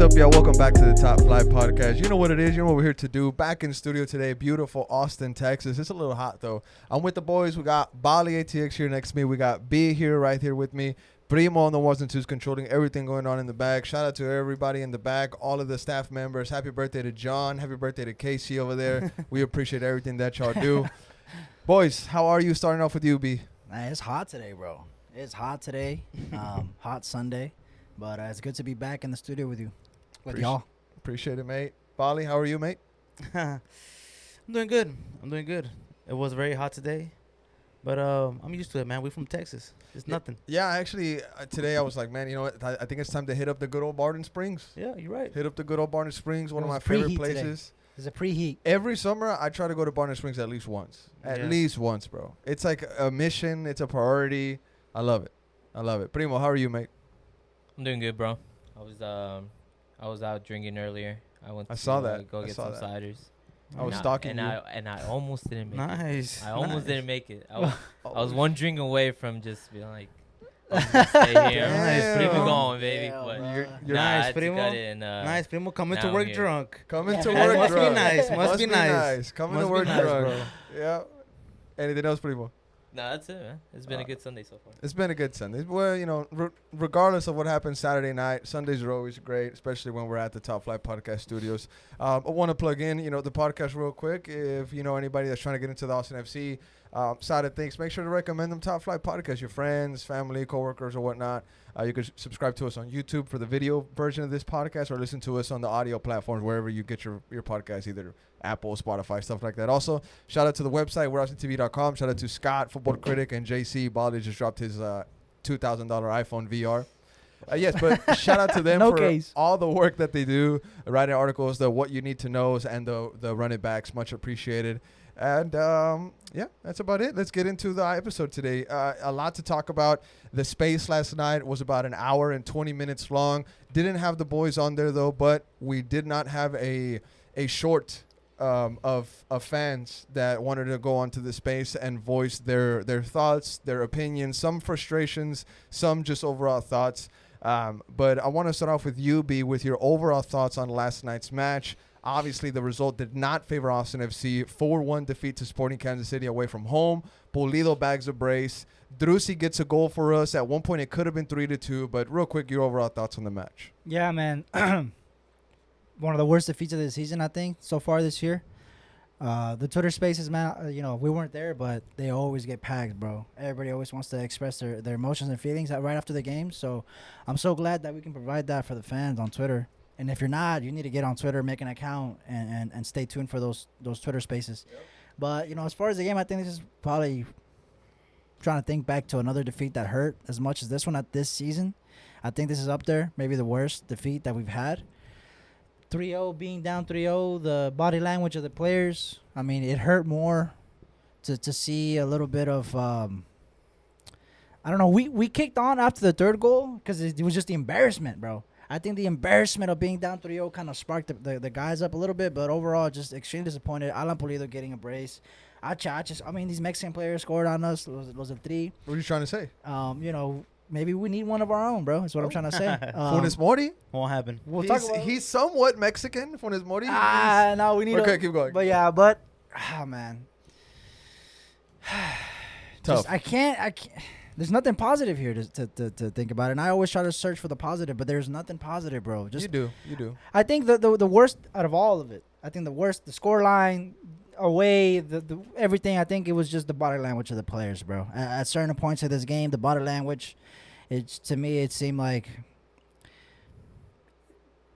up, y'all? Welcome back to the Top Flight Podcast. You know what it is. You know what we're here to do. Back in studio today, beautiful Austin, Texas. It's a little hot, though. I'm with the boys. We got Bali ATX here next to me. We got B here, right here with me. Primo on the ones and twos, controlling everything going on in the back. Shout out to everybody in the back, all of the staff members. Happy birthday to John. Happy birthday to Casey over there. We appreciate everything that y'all do. Boys, how are you? Starting off with you, B. Man, it's hot today, bro. It's hot today. Hot Sunday. But it's good to be back in the studio with you. With y'all. Appreciate it, mate. Bali, how are you, mate? I'm doing good. It was very hot today. But I'm used to it, man. We're from Texas. It's nothing. Yeah, actually, today I was like, man, you know what? I think it's time to hit up the good old Barton Springs. Yeah, you're right. Hit up the good old Barton Springs, one of my Preheat favorite places. There's a preheat. Every summer, I try to go to Barton Springs at least once. At least once, bro. It's like a mission. It's a priority. I love it. Primo, how are you, mate? I'm doing good, bro. I was out drinking earlier. I saw that. Go get some ciders. I was stalking you. And I almost didn't make it. Nice. I almost didn't make it. I was Oh, one drink away from just being like, I'm gonna stay here. Damn. Keep it going, baby. Yeah, But You're nah, I nice, had to Primo. cut it and, Nice, Primo. Coming now to I'm work here. drunk. Coming to Yeah, work must be drunk. nice. Must be nice. Coming Must to be work nice, drunk. bro. Yeah. Anything else, Primo? nah, that's it, man. It's been a good Sunday so far. It's been a good Sunday. Well, you know, regardless of what happens Saturday night, Sundays are always great, especially when we're at the Top Flight Podcast Studios. I want to plug in, the podcast real quick. If you know anybody that's trying to get into the Austin FC side of things, make sure to recommend them Top Flight Podcast, your friends, family, coworkers, or whatnot. You can subscribe to us on YouTube for the video version of this podcast, or listen to us on the audio platforms wherever you get your podcast, either Apple, Spotify, stuff like that. Also, shout out to the website, we'reaustinTV.com. Shout out to Scott, football critic, and JC. Bali just dropped his $2,000 iPhone VR. Yes, but shout out to them No for case. all the work that they do, writing articles, the what you need to knows, and the running backs. Much appreciated. And yeah, that's about it. Let's get into the episode today. A lot to talk about. The space last night was about an hour and 20 minutes long. Didn't have the boys on there though, but we did not have a short of fans that wanted to go onto the space and voice their thoughts, their opinions, some frustrations, some just overall thoughts. But I want to start off with you, B, with your overall thoughts on last night's match. Obviously, the result did not favor Austin FC. 4-1 defeat to Sporting Kansas City away from home. Pulido bags a brace. Drusi gets a goal for us. At one point, it could have been 3-2. But real quick, your overall thoughts on the match. Yeah, man. One of the worst defeats of the season, I think, so far this year. The Twitter spaces, man, we weren't there, but they always get packed, bro. Everybody always wants to express their emotions and feelings right after the game. So I'm so glad that we can provide that for the fans on Twitter. And if you're not, you need to get on Twitter, make an account, and stay tuned for those Twitter spaces. Yep. But, as far as the game, I think this is probably trying to think back to another defeat that hurt as much as this one at this season. I think this is up there, maybe the worst defeat that we've had. 3-0, being down 3-0, the body language of the players, I mean, it hurt more to see a little bit of, I don't know, we kicked on after the third goal because it was just the embarrassment, bro. I think the embarrassment of being down 3-0 kind of sparked the guys up a little bit, but overall, just extremely disappointed. Alan Pulido getting a brace. I mean, these Mexican players scored on us. It was a 3. What are you trying to say? Maybe we need one of our own, bro. That's what I'm trying to say. Funes Mori? Won't happen. He's somewhat Mexican, Funes Mori. No, we need. Okay, keep going. But man. Tough. I can't. There's nothing positive here to think about. And I always try to search for the positive, but there's nothing positive, bro. You do. I think the worst out of all of it, I think the worst, the scoreline, away, the everything, I think it was just the body language of the players, bro. At certain points of this game, the body language, to me, it seemed like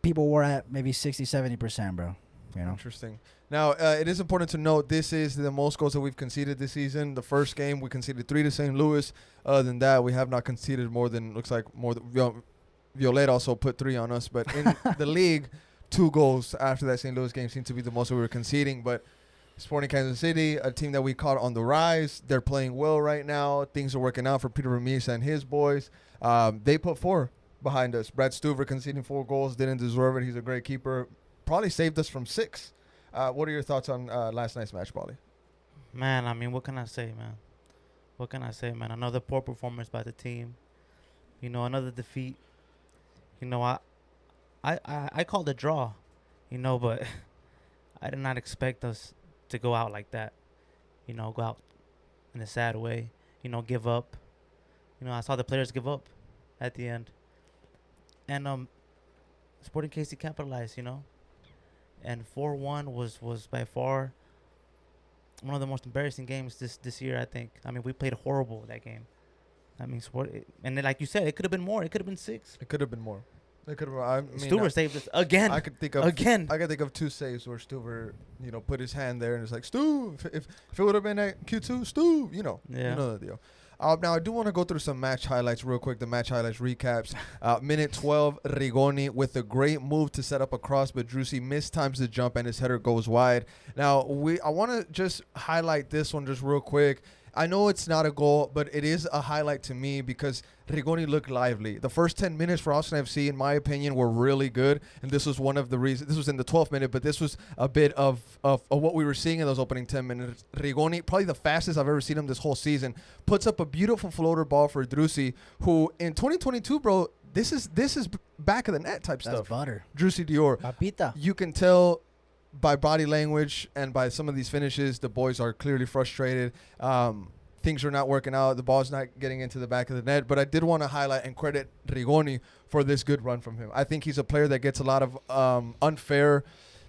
people were at maybe 60-70%, bro. Interesting. Now, it is important to note this is the most goals that we've conceded this season. The first game, we conceded 3 to St. Louis. Other than that, we have not conceded more than Violet also put 3 on us. But in the league, 2 goals after that St. Louis game seemed to be the most we were conceding. But Sporting Kansas City, a team that we caught on the rise. They're playing well right now. Things are working out for Peter Ramirez and his boys. They put 4 behind us. Brad Stuver conceding 4 goals. Didn't deserve it. He's a great keeper. Probably saved us from 6. What are your thoughts on last night's match, Bali? Man, I mean, what can I say, man? Another poor performance by the team. Another defeat. I called a draw, but I did not expect us to go out like that. Go out in a sad way. Give up. I saw the players give up at the end, and Sporting KC capitalized. And 4-1 was by far one of the most embarrassing games this year. I think. I mean, we played horrible that game. I mean, and then, like you said, it could have been more. It could have been 6. It could have been more. It could have. I mean, Stuber saved us again. I could think of again. I could think of 2 saves where Stuber, put his hand there and it's like Stu. If it would have been at Q2, Stu, Yeah. you know the deal. Now I do want to go through some match highlights real quick. The match highlights recaps. Minute 12, Rigoni with a great move to set up a cross, but Drusi mistimes the jump and his header goes wide. Now I want to just highlight this one just real quick. I know it's not a goal, but it is a highlight to me because Rigoni looked lively. The first 10 minutes for Austin FC, in my opinion, were really good. And this was one of the reasons. This was in the 12th minute, but this was a bit of what we were seeing in those opening 10 minutes. Rigoni, probably the fastest I've ever seen him this whole season, puts up a beautiful floater ball for Drusi, who in 2022, bro, this is back of the net type That's stuff. butter. Drusi Dior. Papita. You can tell by body language and by some of these finishes, the boys are clearly frustrated. Things are not working out. The ball's not getting into the back of the net. But I did want to highlight and credit Rigoni for this good run from him. I think he's a player that gets a lot of unfair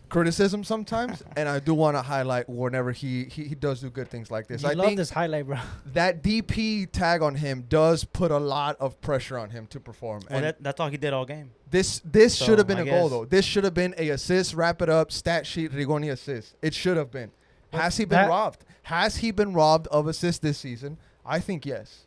criticism sometimes, and I do want to highlight whenever he does do good things like this. I I love think this highlight, bro. that DP tag on him does put a lot of pressure on him to perform. Well, And that's all he did all game. this So, should have been I a goal, guess- though. This should have been a assist, wrap it up, stat sheet, Rigoni assist. It should have been. But Has he been that- robbed? Has he been robbed of assists this season? I think yes.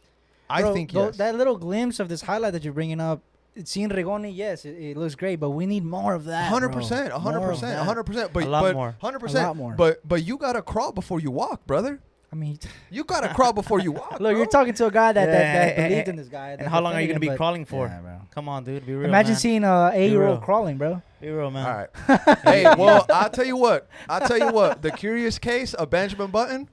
Bro, think yes. That little glimpse of this highlight that you're bringing up, seeing Rigoni, yes, it looks great, but we need more of that. 100%, bro. More of 100%, that. 100%. But A lot but more. 100%. A lot more. But you gotta crawl before you walk, brother. I mean, You gotta crawl before you walk. look, bro. you're talking to a guy that Yeah, believed in this guy. And that how long are you defended gonna be him, but- crawling for? Yeah, bro. Come on, dude. Be real. Imagine man. seeing a 8-year-old real. crawling, bro. Be real, man. All right. Hey, well, I'll tell you what. The Curious Case of Benjamin Button.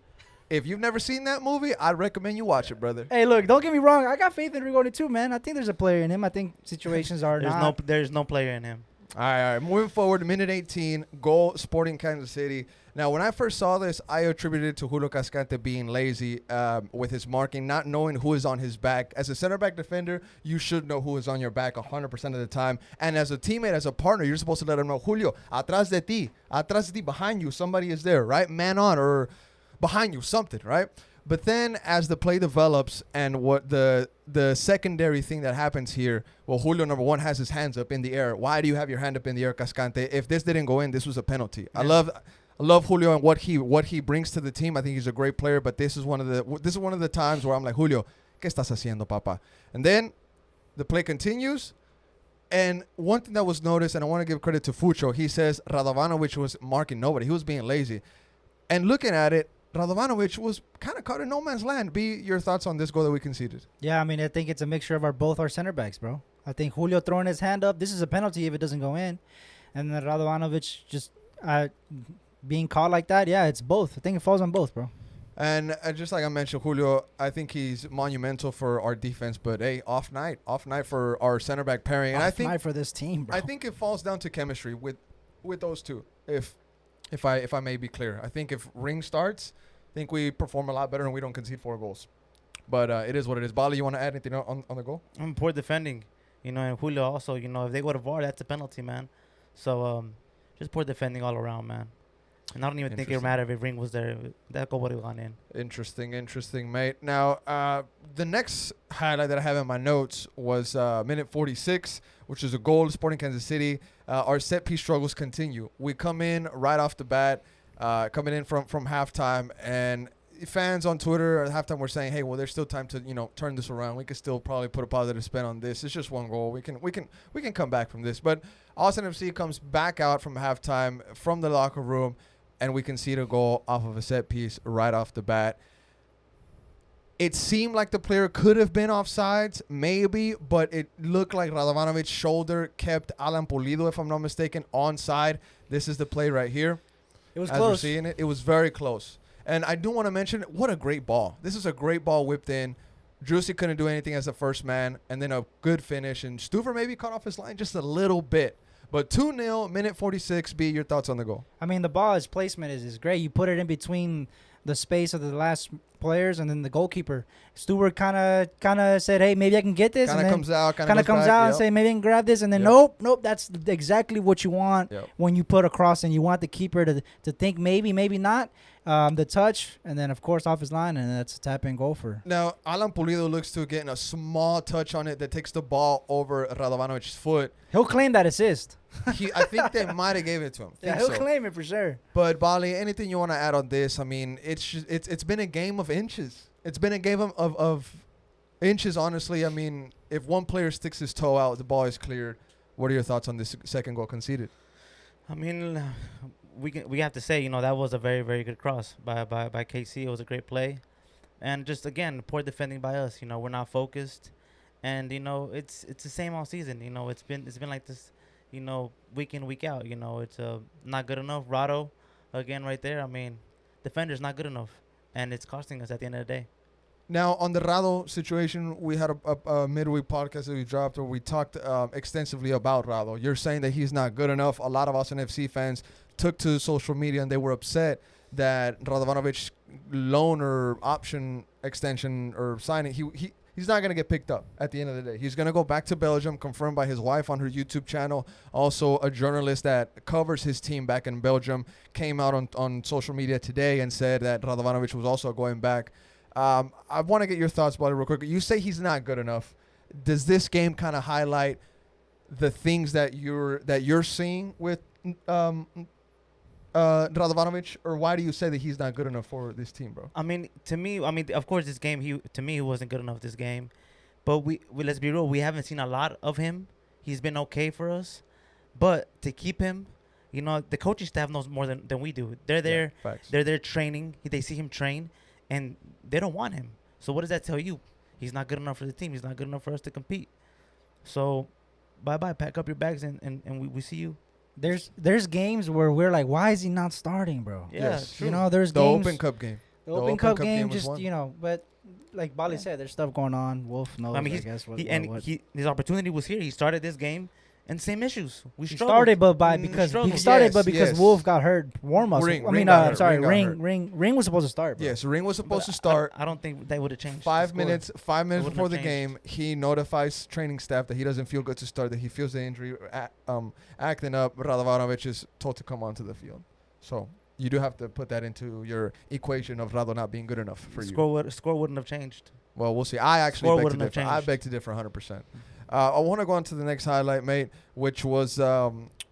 If you've never seen that movie, I'd recommend you watch it, brother. Hey, look, don't get me wrong. I got faith in Rigoni too, man. I think there's a player in him. I think situations are not. There's no player in him. All right. Moving forward, minute 18, goal, Sporting Kansas City. Now, when I first saw this, I attributed it to Julio Cascante being lazy with his marking, not knowing who is on his back. As a center back defender, you should know who is on your back 100% of the time. And as a teammate, as a partner, you're supposed to let him know, Julio, atrás de ti, behind you, somebody is there, right? Man on or behind you, something, right? But then as the play develops and what the secondary thing that happens here, well, Julio, number one, has his hands up in the air. Why do you have your hand up in the air, Cascante? If this didn't go in, this was a penalty. Yeah. I love Julio and what he brings to the team. I think he's a great player, but this is one of the times where I'm like, Julio, ¿qué estás haciendo, papa? And then the play continues. And one thing that was noticed, and I want to give credit to Fucho, he says Radovanovic was marking nobody. He was being lazy. And looking at it, Radovanovic was kind of caught in no man's land. Be your thoughts on this goal that we conceded. Yeah, I mean, I think it's a mixture of both our center backs, bro. I think Julio throwing his hand up. This is a penalty if it doesn't go in. And then Radovanovic just being caught like that. Yeah, it's both. I think it falls on both, bro. And just like I mentioned, Julio, I think he's monumental for our defense. But, hey, off night for our center back pairing. And I think for this team, bro. I think it falls down to chemistry with those two. If I may be clear, I think if Ring starts, I think we perform a lot better and we don't concede 4 goals. But it is what it is. Bali, you want to add anything on the goal? Poor defending, and Julio also, if they go to VAR, that's a penalty, man. So just poor defending all around, man. And I don't even think it would matter if Ring was there. That goal would have gone in. Interesting, mate. Now, the next highlight that I have in my notes was minute 46, which is a goal to Sporting Kansas City. Our set-piece struggles continue. We come in right off the bat, coming in from halftime, and fans on Twitter at halftime were saying, hey, well, there's still time to, turn this around. We could still probably put a positive spin on this. It's just one goal. We can come back from this. But Austin FC comes back out from halftime from the locker room, and we concede a goal off of a set piece right off the bat. It seemed like the player could have been offsides, maybe, but it looked like Radovanovic's shoulder kept Alan Pulido, if I'm not mistaken, onside. This is the play right here. It was As close. we're seeing it, it was very close. And I do want to mention, what a great ball. This is a great ball whipped in. Drusi couldn't do anything as the first man, and then a good finish. And Stuver maybe cut off his line just a little bit. But 2-0, minute 46. B, your thoughts on the goal? I mean, the ball, its placement is great. You put it in between the space of the last players and then the goalkeeper. Stewart kind of said, hey, maybe I can get this. Kind of comes out, kind of comes out and say, maybe I can grab this. And then, nope, that's exactly what you want when you put a cross, and you want the keeper to think maybe not. The touch, and then, of course, off his line, and that's a tap-in goal for. Now, Alan Pulido looks to getting a small touch on it that takes the ball over Radovanovic's foot. He'll claim that assist. I think they might have gave it to him. Yeah, he'll claim it for sure. But, Bali, anything you want to add on this? I mean, it's been a game of inches. It's been a game of inches, honestly. I mean, if one player sticks his toe out, the ball is cleared. What are your thoughts on this second goal conceded? I mean, we have to say, that was a very, very good cross by KC. It was a great play. And just, again, poor defending by us. We're not focused. And, it's the same all season. It's been like this, week in, week out. It's not good enough. Rado, again, right there. I mean, defender's not good enough. And it's costing us at the end of the day. Now, on the Rado situation, we had a midweek podcast that we dropped where we talked extensively about Rado. You're saying that he's not good enough. A lot of Austin FC fans took to social media and they were upset that Radovanovic loan or option extension or signing, he's not going to get picked up at the end of the day. He's going to go back to Belgium, confirmed by his wife on her YouTube channel. Also, a journalist that covers his team back in Belgium came out on social media today and said that Radovanovic was also going back. I want to get your thoughts about it real quick. You say he's not good enough. Does this game kind of highlight the things that you're seeing with Radovanovic, or why do you say that he's not good enough for this team, bro? I mean, of course, this game, he wasn't good enough this game. But we let's be real, we haven't seen a lot of him. He's been okay for us. But to keep him, the coaching staff knows more than we do. They're there. Yeah, facts. They're there training. They see him train, and they don't want him. So what does that tell you? He's not good enough for the team. He's not good enough for us to compete. So, bye-bye. Pack up your bags, and we see you. There's games where we're like, why is he not starting, bro? Yeah, yes, true. There's the games. Open Cup game. The Open Cup game was just, one. but like Bali said, there's stuff going on. Wolf knows, I mean, his opportunity was here. He started this game, and same issues. We he struggled. started, but because Wolf got hurt. Warm us. Ring Ring was supposed to start, bro. Yes, Ring was supposed to start. I don't think that would have changed. 5 minutes before the changed. game, he notifies training staff that he doesn't feel good to start, that he feels the injury acting up. Radovanovic is told to come onto the field. So you do have to put that into your equation of Rado not being good enough for you. Score wouldn't have changed. Well, we'll see. I actually beg to wouldn't have differ. I changed. beg to differ 100%. I want to go on to the next highlight, mate, which was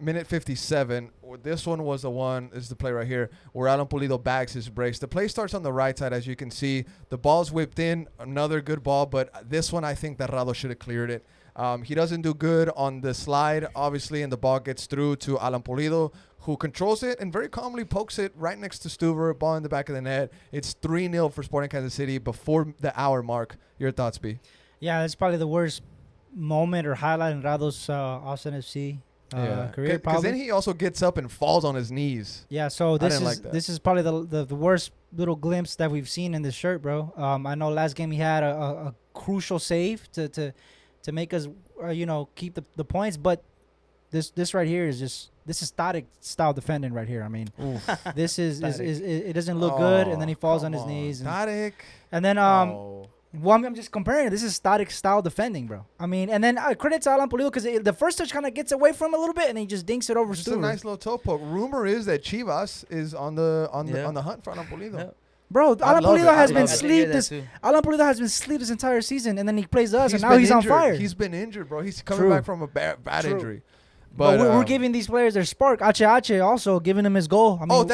minute 57. This one was the one, this is the play right here, where Alan Pulido bags his brace. The play starts on the right side, as you can see. The ball's whipped in, another good ball, but this one I think that Rado should have cleared it. He doesn't do good on the slide, obviously, and the ball gets through to Alan Pulido, who controls it and very calmly pokes it right next to Stuver, ball in the back of the net. It's 3-0 for Sporting Kansas City before the hour mark. Your thoughts, B? Yeah, that's probably the worst moment or highlight in Rado's Austin FC career. Because then he also gets up and falls on his knees. Yeah, so this is probably the worst little glimpse that we've seen in this shirt, bro. I know last game he had a crucial save to make us keep the points, but this right here is static style defending right here. I mean, this is it doesn't look good, and then he falls on his knees. Static. And then well, I'm just comparing it. This is static style defending, bro. I mean, and then credit to Alan Pulido because the first touch kind of gets away from him a little bit, and he just dinks it over. Just a nice little toe poke. Rumor is that Chivas is on the hunt for Alan Pulido. Yeah. Bro, Alan Pulido has been asleep Alan Pulido has been asleep this entire season, and then he plays us, and now he's on fire. He's been injured, bro. He's coming back from a bad injury. But we're giving these players their spark. Ache also giving him his goal. I mean,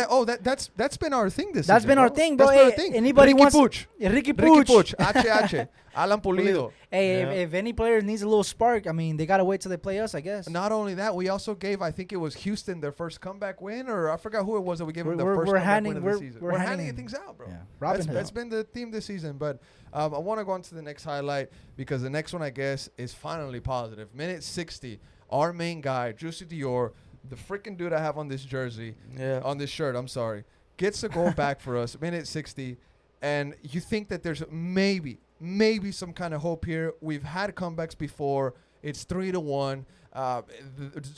that's been our thing this season. That's been our thing, bro. That's been our thing. Anybody wants Ricky Puch, Ache, Alan Pulido. Hey, if any player needs a little spark, I mean, they gotta wait till they play us, I guess. Not only that, we also gave, I think it was Houston, their first comeback win, or I forgot who it was that we gave them their first comeback win of the season. We're handing things out, bro. Yeah. That's been the theme this season. But I want to go on to the next highlight because the next one, I guess, is finally positive. Minute 60. Our main guy, Juicy Dior, the freaking dude I have on this jersey, on this shirt, I'm sorry, gets a goal back for us, minute 60. And you think that there's maybe some kind of hope here. We've had comebacks before. It's 3-1.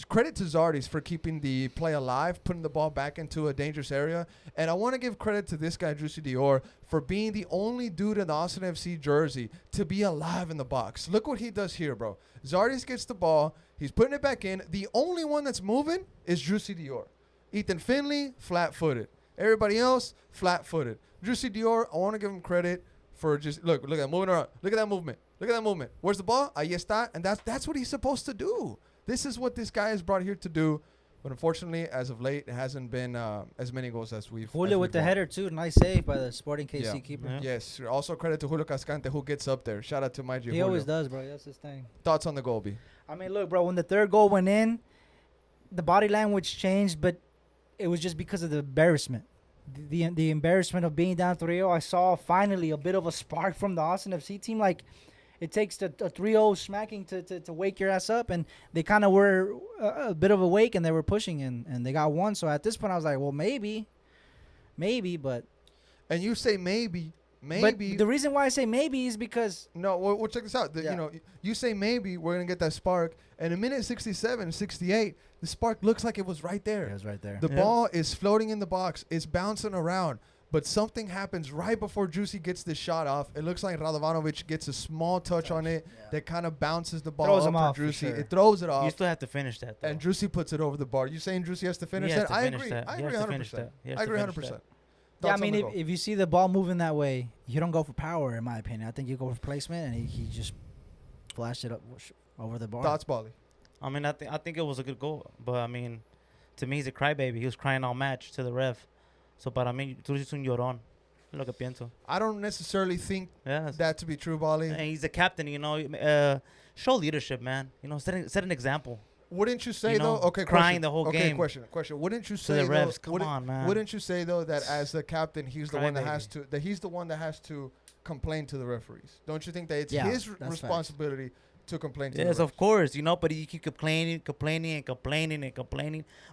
Credit to Zardes for keeping the play alive, putting the ball back into a dangerous area. And I want to give credit to this guy, Juicy Dior, for being the only dude in the Austin FC jersey to be alive in the box. Look what he does here, bro. Zardes gets the ball. He's putting it back in. The only one that's moving is Juicy Dior. Ethan Finley, flat-footed. Everybody else, flat-footed. Juicy Dior, I want to give him credit for just, look at that, moving around. Look at that movement. Look at that movement. Where's the ball? Ahí está. And that's what he's supposed to do. This is what this guy is brought here to do. But unfortunately, as of late, it hasn't been as many goals as we've Julio with the header, too. Nice save by the Sporting KC keeper. Yeah. Yes. Also credit to Julio Cascante, who gets up there. Shout out to my G. He always does, bro. That's his thing. Thoughts on the goal, B? I mean, look, bro, when the third goal went in, the body language changed, but it was just because of the embarrassment. The embarrassment of being down 3-0. I saw finally a bit of a spark from the Austin FC team. Like, it takes a 3-0 smacking to wake your ass up, and they kind of were a bit of a wake, and they were pushing, and they got one. So at this point, I was like, well, maybe, but. And you say maybe. But the reason why I say maybe is because. No, well check this out. You say maybe we're going to get that spark, and in minute 67, 68, the spark looks like it was right there. It was right there. The ball is floating in the box. It's bouncing around. But something happens right before Juicy gets this shot off. It looks like Radovanovic gets a small touch on it that kind of bounces the ball Throws him off off for for Juicy. sure. It throws it off. You still have to finish that, though. And Juicy puts it over the bar. You saying Juicy has to finish He has that? to I finish agree. that. I He has agree to finish 100%. that. He has I to agree finish 100%. that. Yeah, I Thoughts on mean, the if, goal? if you see the ball moving that way, you don't go for power, in my opinion. I think you go for placement, and he just flashed it up over the bar. Thoughts, Bali? I mean, I think it was a good goal. But, I mean, to me, he's a crybaby. He was crying all match to the ref. So, para mí, tú eres un llorón. Lo que pienso. I don't necessarily think Yeah. that to be true, Bali. And he's a captain, show leadership, man. Set an example. Wouldn't you say You know, though? Okay, crying question. the whole okay, game. question. Wouldn't you To say the refs. though? Come on, man. Wouldn't you say though that as the captain, he's the one that has Crybaby. to he's the one that has to complain to the referees? Don't you think that it's Yeah, his that's responsibility to complain to Yes, the refs? of course, but you keep complaining.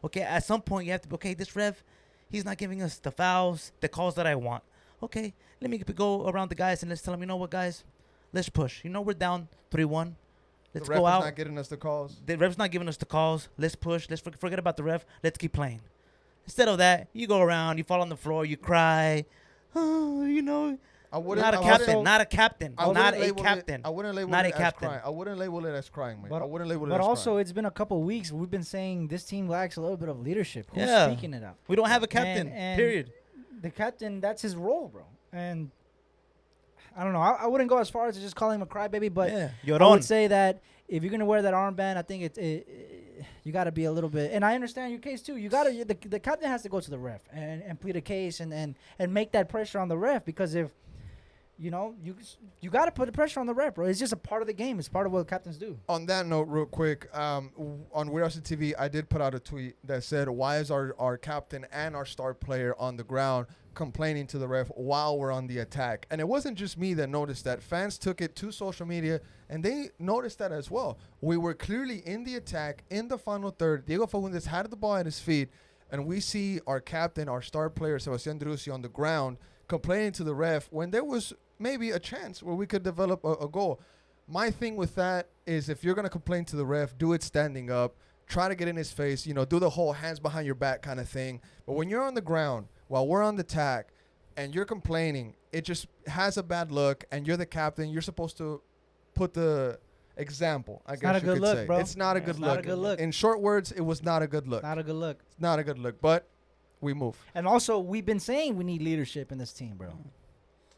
Okay, at some point you have to be, okay, this ref, he's not giving us the fouls, the calls that I want. Okay, let me go around the guys and let's tell them, you know what, guys, let's push. We're down 3-1. Let's the ref go is out. not getting us the calls. The ref's not giving us the calls. Let's push. Let's forget about the ref. Let's keep playing. Instead of that, you go around, you fall on the floor, you cry. Oh, I wouldn't. not a I captain. wouldn't- Not a captain. I wouldn't Not a label it- captain. I wouldn't label Not it a as captain. crying. I wouldn't label it as crying, man. But- I wouldn't label it But as also, crying. it's been a couple weeks. We've been saying this team lacks a little bit of leadership. Who's Yeah. speaking it out? We don't have a captain. And Period. The captain, that's his role, bro. And I don't know. I wouldn't go as far as to just call him a crybaby, but Yeah. I Llorón. would say that if you're gonna wear that armband, I think you got to be a little bit. And I understand your case too. The captain has to go to the ref and plead a case and make that pressure on the ref, because if you got to put the pressure on the ref, bro. It's just a part of the game. It's part of what captains do. On that note, real quick, on Weird Austin TV, I did put out a tweet that said, "Why is our captain and our star player on the ground complaining to the ref while we're on the attack?" And it wasn't just me that noticed that. Fans took it to social media, and they noticed that as well. We were clearly in the attack in the final third. Diego Fagundes had the ball at his feet, and we see our captain, our star player, Sebastián Driussi, on the ground complaining to the ref when there was maybe a chance where we could develop a goal. My thing with that is, if you're going to complain to the ref, do it standing up. Try to get in his face, do the whole hands behind your back kind of thing. But when you're on the ground while we're on the attack and you're complaining, it just has a bad look, and you're the captain. You're supposed to put the example, I guess not a you good could look, say. bro. It's not a Yeah, good it's look. not a good look. In short words, it was not a good look. Not a good look. Not a good look, but we move. And also, we've been saying we need leadership in this team, bro.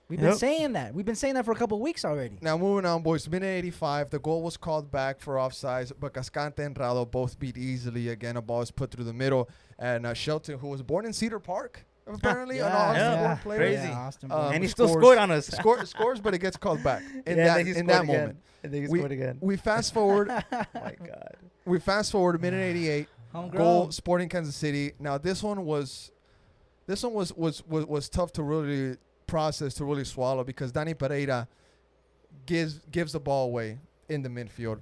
We've been Yep. saying that. We've been saying that for a couple of weeks already. Now moving on, boys. Minute 85, the goal was called back for offsides, but Cascante and Rado both beat easily. Again, a ball is put through the middle, and Shelton, who was born in Cedar Park, apparently, an Austin-born player, Crazy. Yeah, Austin And he scores- still scored on us. scores, but it gets called back in Yeah, that then he in scored that again. moment. And then he We- scored again. We fast forward. My God. We fast forward minute 88. Homegrown. Goal, Sporting Kansas City. Now this one was tough to really process, to really swallow, because Danny Pereira gives the ball away in the midfield.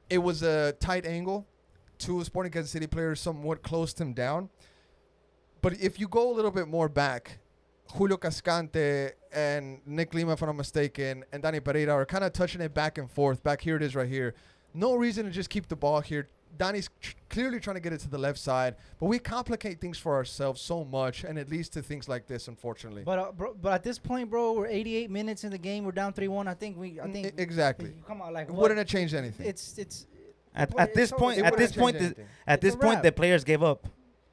It was a tight angle. Two Sporting Kansas City players somewhat closed him down. But if you go a little bit more back, Julio Cascante and Nick Lima, if I'm not mistaken, and Danny Pereira are kind of touching it back and forth. Back here it is right here. No reason to just keep the ball here. Danny's clearly trying to get it to the left side, but we complicate things for ourselves so much, and it leads to things like this, unfortunately. But at this point, bro, we're 88 minutes in the game. We're down 3-1. I think exactly. Come on, like, Wouldn't have changed anything. It's At this point, It's a wrap. the players gave up.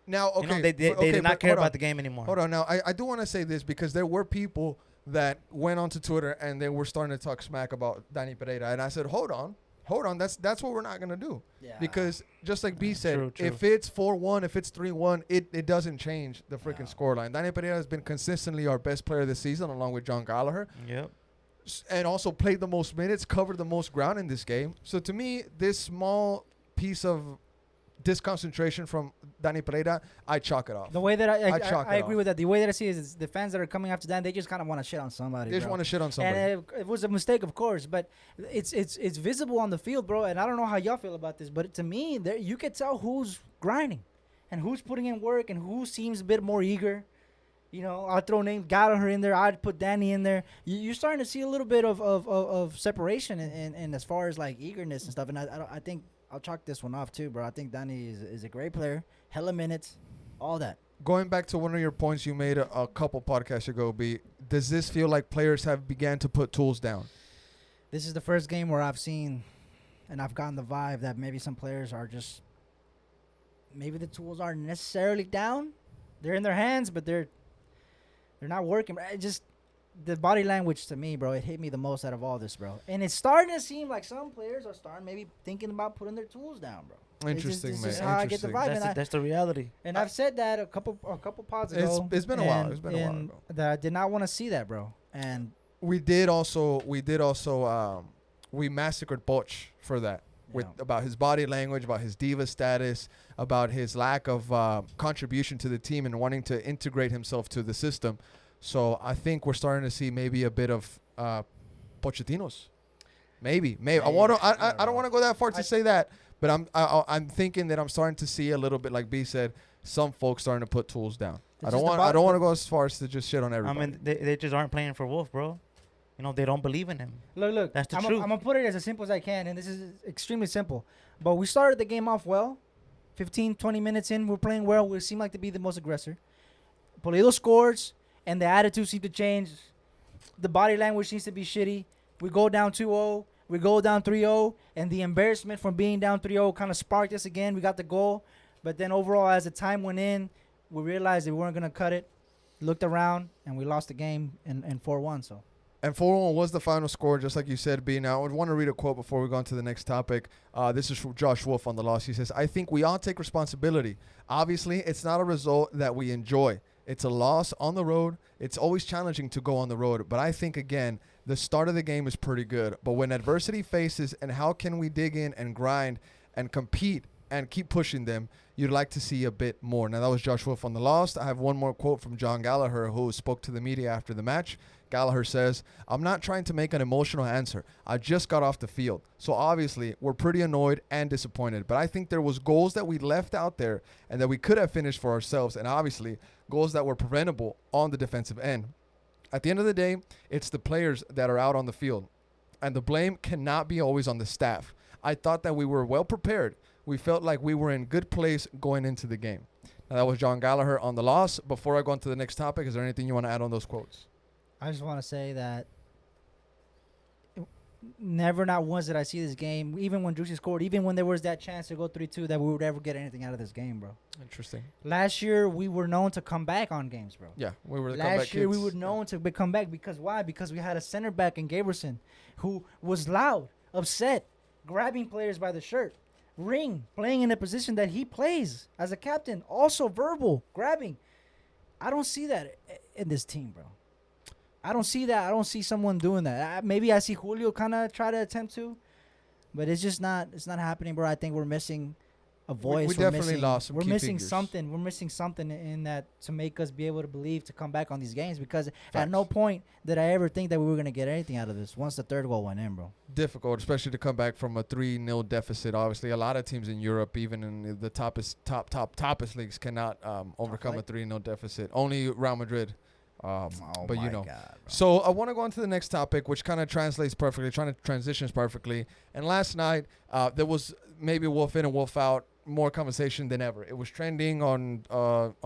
Now, okay, You know, they did not care about the game anymore. Hold on. Now, I do want to say this because there were people that went onto Twitter and they were starting to talk smack about Danny Pereira, and I said, hold on. That's what we're not gonna do. Yeah. Because just like B said, True. if it's 4-1, if it's 3-1, it doesn't change the freaking scoreline. Danny Pereira has been consistently our best player this season, along with John Gallagher, Yep. and also played the most minutes, covered the most ground in this game. So to me, this small piece of disconcentration from Danny Pereira, I chalk it off. The way that I agree off. with that. The way that I see it is the fans that are coming after Dan, they just kind of want to shit on somebody. They just bro. want to shit on somebody. And it was a mistake, of course, but it's visible on the field, bro. And I don't know how y'all feel about this, but to me, you can tell who's grinding and who's putting in work and who seems a bit more eager. You know, I'll throw names Gallagher in there. I'd put Danny in there. You're starting to see a little bit of separation and as far as like eagerness and stuff. And I think I'll chalk this one off too, bro. I think Danny is a great player. Hella minutes, all that. Going back to one of your points you made a couple podcasts ago, B, does this feel like players have began to put tools down? This is the first game where I've seen and I've gotten the vibe that maybe some players are just maybe the tools aren't necessarily down. They're in their hands, but they're not working. Just the body language to me, bro, it hit me the most out of all this, bro. And it's starting to seem like some players are starting maybe thinking about putting their tools down, bro. Interesting, It's man. just how I get the vibe. That's the reality. And I've said that a couple pods ago. It's been a while. It's been a while and ago. that I did not want to see that, bro. And We massacred Poch for that. With about his body language, about his diva status, about his lack of contribution to the team and wanting to integrate himself to the system. So I think we're starting to see maybe a bit of Pochettino's. Maybe. I don't want to go that far to say that, but I'm thinking that I'm starting to see a little bit, like B said, some folks starting to put tools down. I don't want to go as far as to just shit on everybody. I mean, they just aren't playing for Wolf, bro. You know, they don't believe in him. Look. That's the I'm truth. going to put it as simple as I can, and this is extremely simple. But we started the game off well. 15, 20 minutes in, we're playing well. We seem like to be the most aggressor. Pulido scores, and the attitude seems to change. The body language seems to be shitty. We go down 2-0. We go down 3-0, and the embarrassment from being down 3-0 kind of sparked us again. We got the goal. But then overall, as the time went in, we realized that we weren't going to cut it. Looked around, and we lost the game in 4-1, so. And 4-1 was the final score, just like you said, B. Now, I want to read a quote before we go on to the next topic. This is from Josh Wolf on the loss. He says, I think we all take responsibility. Obviously, it's not a result that we enjoy. It's a loss on the road. It's always challenging to go on the road. But I think, again, the start of the game is pretty good. But when adversity faces and how can we dig in and grind and compete and keep pushing them, you'd like to see a bit more. Now, that was Josh Wolf on the loss. I have one more quote from John Gallagher, who spoke to the media after the match. Gallagher says, I'm not trying to make an emotional answer. I just got off the field. So obviously, we're pretty annoyed and disappointed. But I think there was goals that we left out there and that we could have finished for ourselves. And obviously, goals that were preventable on the defensive end. At the end of the day, it's the players that are out on the field. And the blame cannot be always on the staff. I thought that we were well prepared. We felt like we were in good place going into the game. Now, that was John Gallagher on the loss. Before I go on to the next topic, is there anything you want to add on those quotes? I just want to say that never, not once did I see this game, even when Juicy scored, even when there was that chance to go 3-2, that we would ever get anything out of this game, bro. Interesting. Last year, we were known to come back on games, bro. Yeah, we were the comeback Last year, we kids. were known to come back because why? Because we had a center back in Gabrielson who was loud, upset, grabbing players by the shirt. Ring, playing in a position that he plays as a captain, also verbal, grabbing. I don't see that in this team, bro. I don't see that. I don't see someone doing that. Maybe I see Julio kind of try to attempt to, but it's just not. It's not happening, bro. I think we're missing a voice. We definitely lost some We're key missing figures. something. We're missing something in that to make us be able to believe to come back on these games. Because at Facts. no point did I ever think that we were gonna get anything out of this once the third goal went in, bro. Difficult, especially to come back from a 3-0 deficit. Obviously, a lot of teams in Europe, even in the toppest leagues, cannot overcome a 3-0 deficit. Only Real Madrid Oh But my you know. God, bro. So I want to go on to the next topic, which kind of translates perfectly, trying to transitions perfectly. And last night, there was maybe wolf in and wolf out more conversation than ever. It was trending on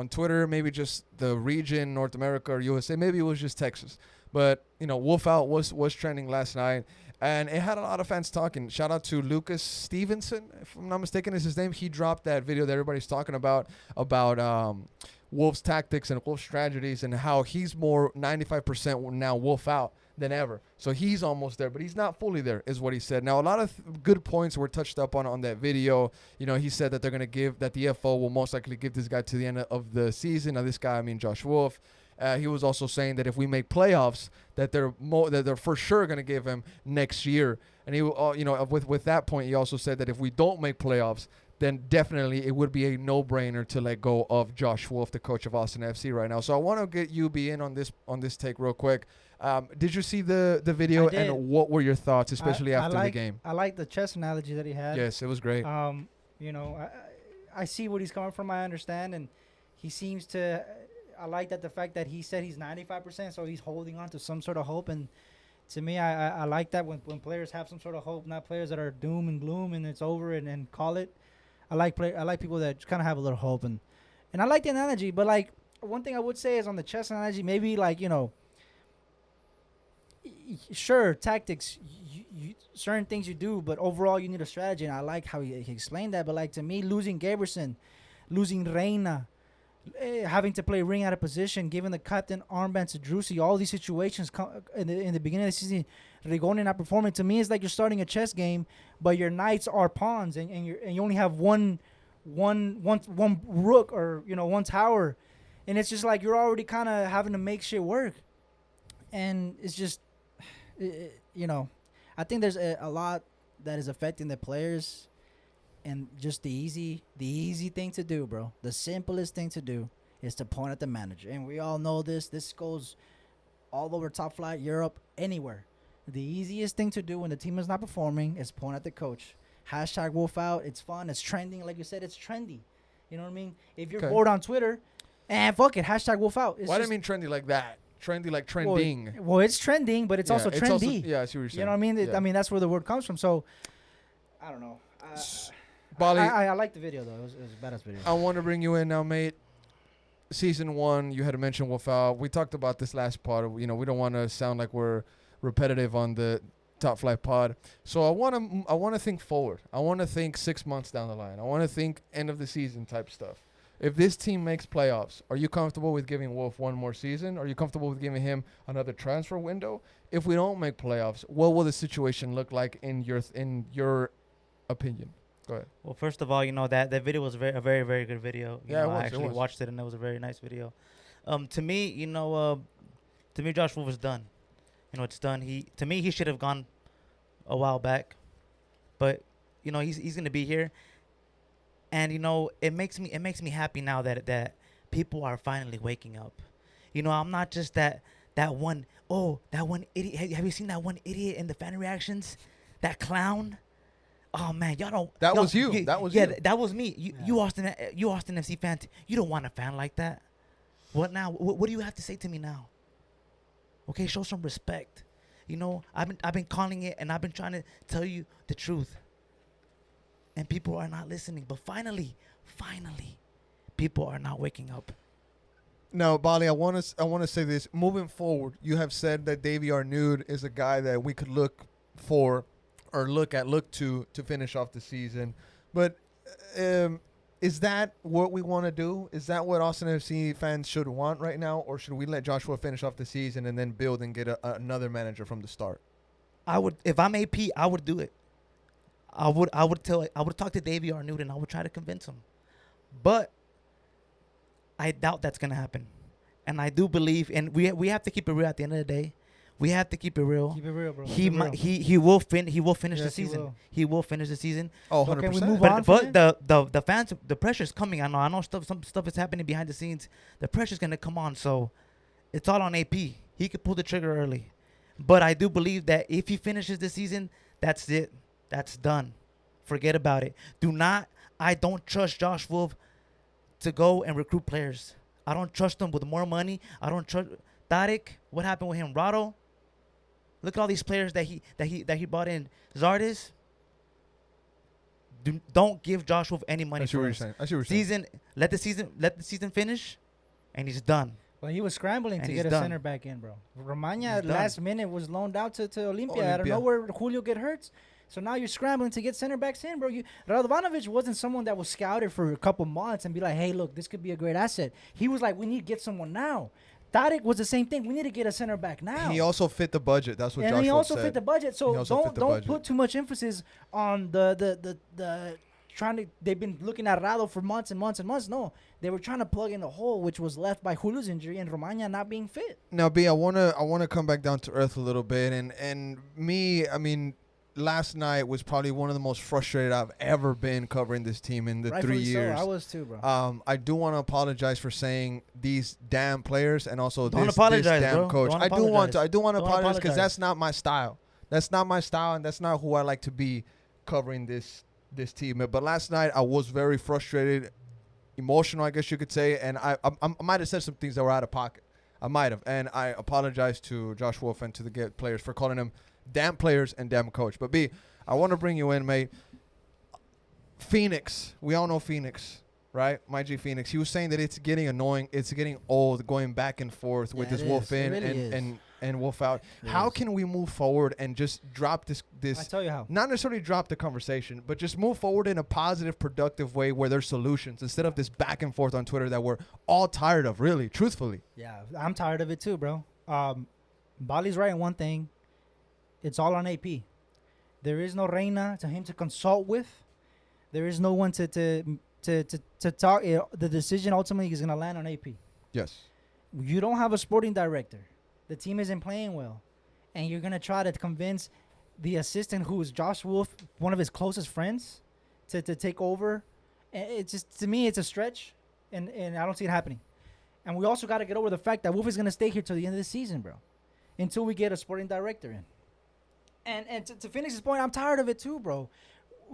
Twitter, maybe just the region, North America or USA. Maybe it was just Texas. But, you know, wolf out was trending last night. And it had a lot of fans talking. Shout out to Lucas Stevenson, if I'm not mistaken is his name. He dropped that video that everybody's talking about Wolf's tactics and Wolf's strategies and how he's more 95% now Wolf out than ever. So he's almost there, but he's not fully there, is what he said. Now, a lot of good points were touched up on that video. You know, he said that they're going to that the FO will most likely give this guy to the end of the season. Now, this guy, I mean, Josh Wolf. He was also saying that if we make playoffs, that they're for sure going to give him next year. And he, you know, with that point, he also said that if we don't make playoffs, then definitely it would be a no-brainer to let go of Josh Wolf, the coach of Austin FC right now. So I want to get you in on this take real quick. Did you see the video, and what were your thoughts, especially after the game? I like the chess analogy that he had. Yes, it was great. You know, I see what he's coming from. I understand, and he seems to. I like that the fact that he said he's 95%, so he's holding on to some sort of hope. And to me, I like that when players have some sort of hope, not players that are doom and gloom and it's over and call it. I like people that kind of have a little hope, and I like the analogy. But like one thing I would say is on the chess analogy, maybe like, you know, sure, tactics, certain things you do, but overall you need a strategy. And I like how he explained that. But like to me, losing Gaberson, losing Reina, having to play ring out of position, giving the captain armband to Drusi, all these situations in the beginning of the season, Rigoni not performing. To me, it's like you're starting a chess game, but your knights are pawns, and you only have one rook, or you know, one tower, and it's just like you're already kind of having to make shit work, and it's just, you know, I think there's a lot that is affecting the players. And just the easy thing to do, bro. The simplest thing to do is to point at the manager. And we all know this. This goes all over top flight, Europe, anywhere. The easiest thing to do when the team is not performing is point at the coach. Hashtag Wolf out. It's fun. It's trending. Like you said, it's trendy. You know what I mean? If you're bored on Twitter, fuck it. Hashtag Wolf out. Why do you mean trendy like that? Trendy like trending. Well, it's trending, but it's also trendy. Also, yeah, I see what you're saying. You know what I mean? Yeah. I mean, that's where the word comes from. So, I don't know. Bali, I like the video, though. It was a badass video. I want to bring you in now, mate. Season 1, you had to mention Wolf out. We talked about this last pod. You know, we don't want to sound like we're repetitive on the Top Flight pod. So I want to think forward. I want to think 6 months down the line. I want to think end of the season type stuff. If this team makes playoffs, are you comfortable with giving Wolf one more season? Are you comfortable with giving him another transfer window? If we don't make playoffs, what will the situation look like in your opinion? Go ahead. Well, first of all, you know, that video was a very, very good video. You know, I actually watched it, and it was a very nice video. To me, you know, Josh Wolf is done. You know, it's done. To me, he should have gone a while back. But, you know, he's going to be here. And, you know, it makes me happy now that people are finally waking up. You know, I'm not just that one idiot. Have you seen that one idiot in the fan reactions? That clown? Oh man, y'all don't. That was you. That was you. That was me. You Austin FC fan. You don't want a fan like that. What now? What do you have to say to me now? Okay, show some respect. You know, I've been calling it, and I've been trying to tell you the truth. And people are not listening. But finally, people are not waking up. Now, Bali, I want to say this. Moving forward, you have said that Davy Arnaud is a guy that we could look for. Or look to finish off the season. But is that what we want to do? Is that what Austin FC fans should want right now? Or should we let Joshua finish off the season and then build and get another manager from the start? I would, if I'm AP, I would do it. I would talk to Davy Arnaud and I would try to convince him. But I doubt that's going to happen. And I do believe, and we have to keep it real at the end of the day. We have to keep it real. Keep it real, bro. He will finish the season. He will finish the season. Oh, 100%. Can we move on? But the fans, the pressure's coming. I know some stuff is happening behind the scenes. The pressure's gonna come on. So it's all on AP. He could pull the trigger early. But I do believe that if he finishes the season, that's it. That's done. Forget about it. I don't trust Josh Wolf to go and recruit players. I don't trust him with more money. I don't trust Tarek, what happened with him? Rado. Look at all these players that he brought in. Zardes. Don't give Josh Wolf any money I see what for you're us. saying. I see what you're saying. Let the season finish, and he's done. Well, he was scrambling And to he's get a done. center back in, bro. Romagna He's done. last minute was loaned out to Olympia. Out of Olympia. nowhere, Julio get hurt. So now you're scrambling to get center backs in, bro. Radovanovic wasn't someone that was scouted for a couple months and be like, hey, look, this could be a great asset. He was like, we need to get someone now. Tarek was the same thing. We need to get a center back now. And he also fit the budget. That's what and Josh he Wolf also said. fit the budget. He So also fit the don't budget. put too much emphasis on the trying to. They've been looking at Rado for months and months and months. No, they were trying to plug in the hole which was left by Julio's injury and Romagna not being fit. Now, B, I wanna come back down to earth a little bit, and me, I mean, last night was probably one of the most frustrated I've ever been covering this team in the Rightfully 3 years. So. I was too, bro. I do want to apologize for saying these damn players and also Don't this apologize, damn bro. coach. Don't I do want to apologize. apologize because apologize. that's not my style. That's not my style, and that's not who I like to be covering this team. But last night I was very frustrated, emotional, I guess you could say, and I might have said some things that were out of pocket. I might have, and I apologize to Josh Wolf and to the players for calling them damn players and damn coach. But B, I want to bring you in, mate. Phoenix, we all know Phoenix, right? My G Phoenix. He was saying that it's getting annoying, it's getting old, going back and forth with Yeah, this it Wolf is. It in really is. and Wolf out. It How is. can we move forward and just drop I this? tell you how. Not necessarily drop the conversation, but just move forward in a positive, productive way where there's solutions instead of this back and forth on Twitter that we're all tired of, really, truthfully. Yeah, I'm tired of it too, bro. Bali's right in one thing. It's all on AP. There is no Reina to him to consult with. There is no one to talk. The decision ultimately is going to land on AP. Yes. You don't have a sporting director. The team isn't playing well. And you're going to try to convince the assistant, who is Josh Wolf, one of his closest friends, to take over. And it's just, to me, it's a stretch. And I don't see it happening. And we also got to get over the fact that Wolf is going to stay here till the end of the season, bro. Until we get a sporting director in. And to finish this point, I'm tired of it too, bro.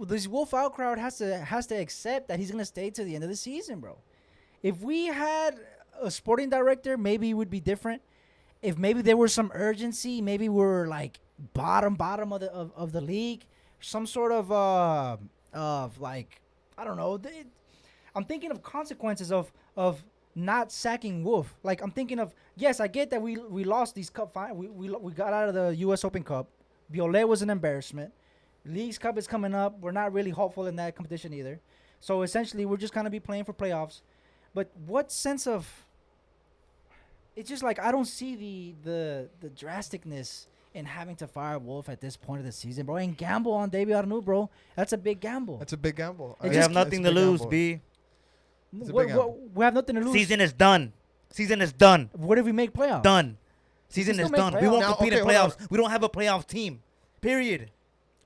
This Wolf out crowd has to accept that he's going to stay to the end of the season, bro. If we had a sporting director, maybe it would be different. If maybe there was some urgency, maybe we're like bottom of the league, some sort of like, I don't know. I'm thinking of consequences of not sacking Wolf. Like, I'm thinking of, yes, I get that we lost these cup we got out of the U.S. Open Cup. Violet was an embarrassment. League's Cup is coming up. We're not really hopeful in that competition either. So essentially, we're just going to be playing for playoffs. But what sense of... It's just like I don't see the drasticness in having to fire Wolf at this point of the season, bro. And gamble on David Arnaud, bro. That's a big gamble. That's a big gamble. It We just have nothing to lose, B. It's a big gamble. We have nothing to lose. Season is done. Season is done. What if we make playoffs? Done. Season still is make done. We playoffs. won't Now, compete in okay, hold playoffs. We don't have a playoff team. Period.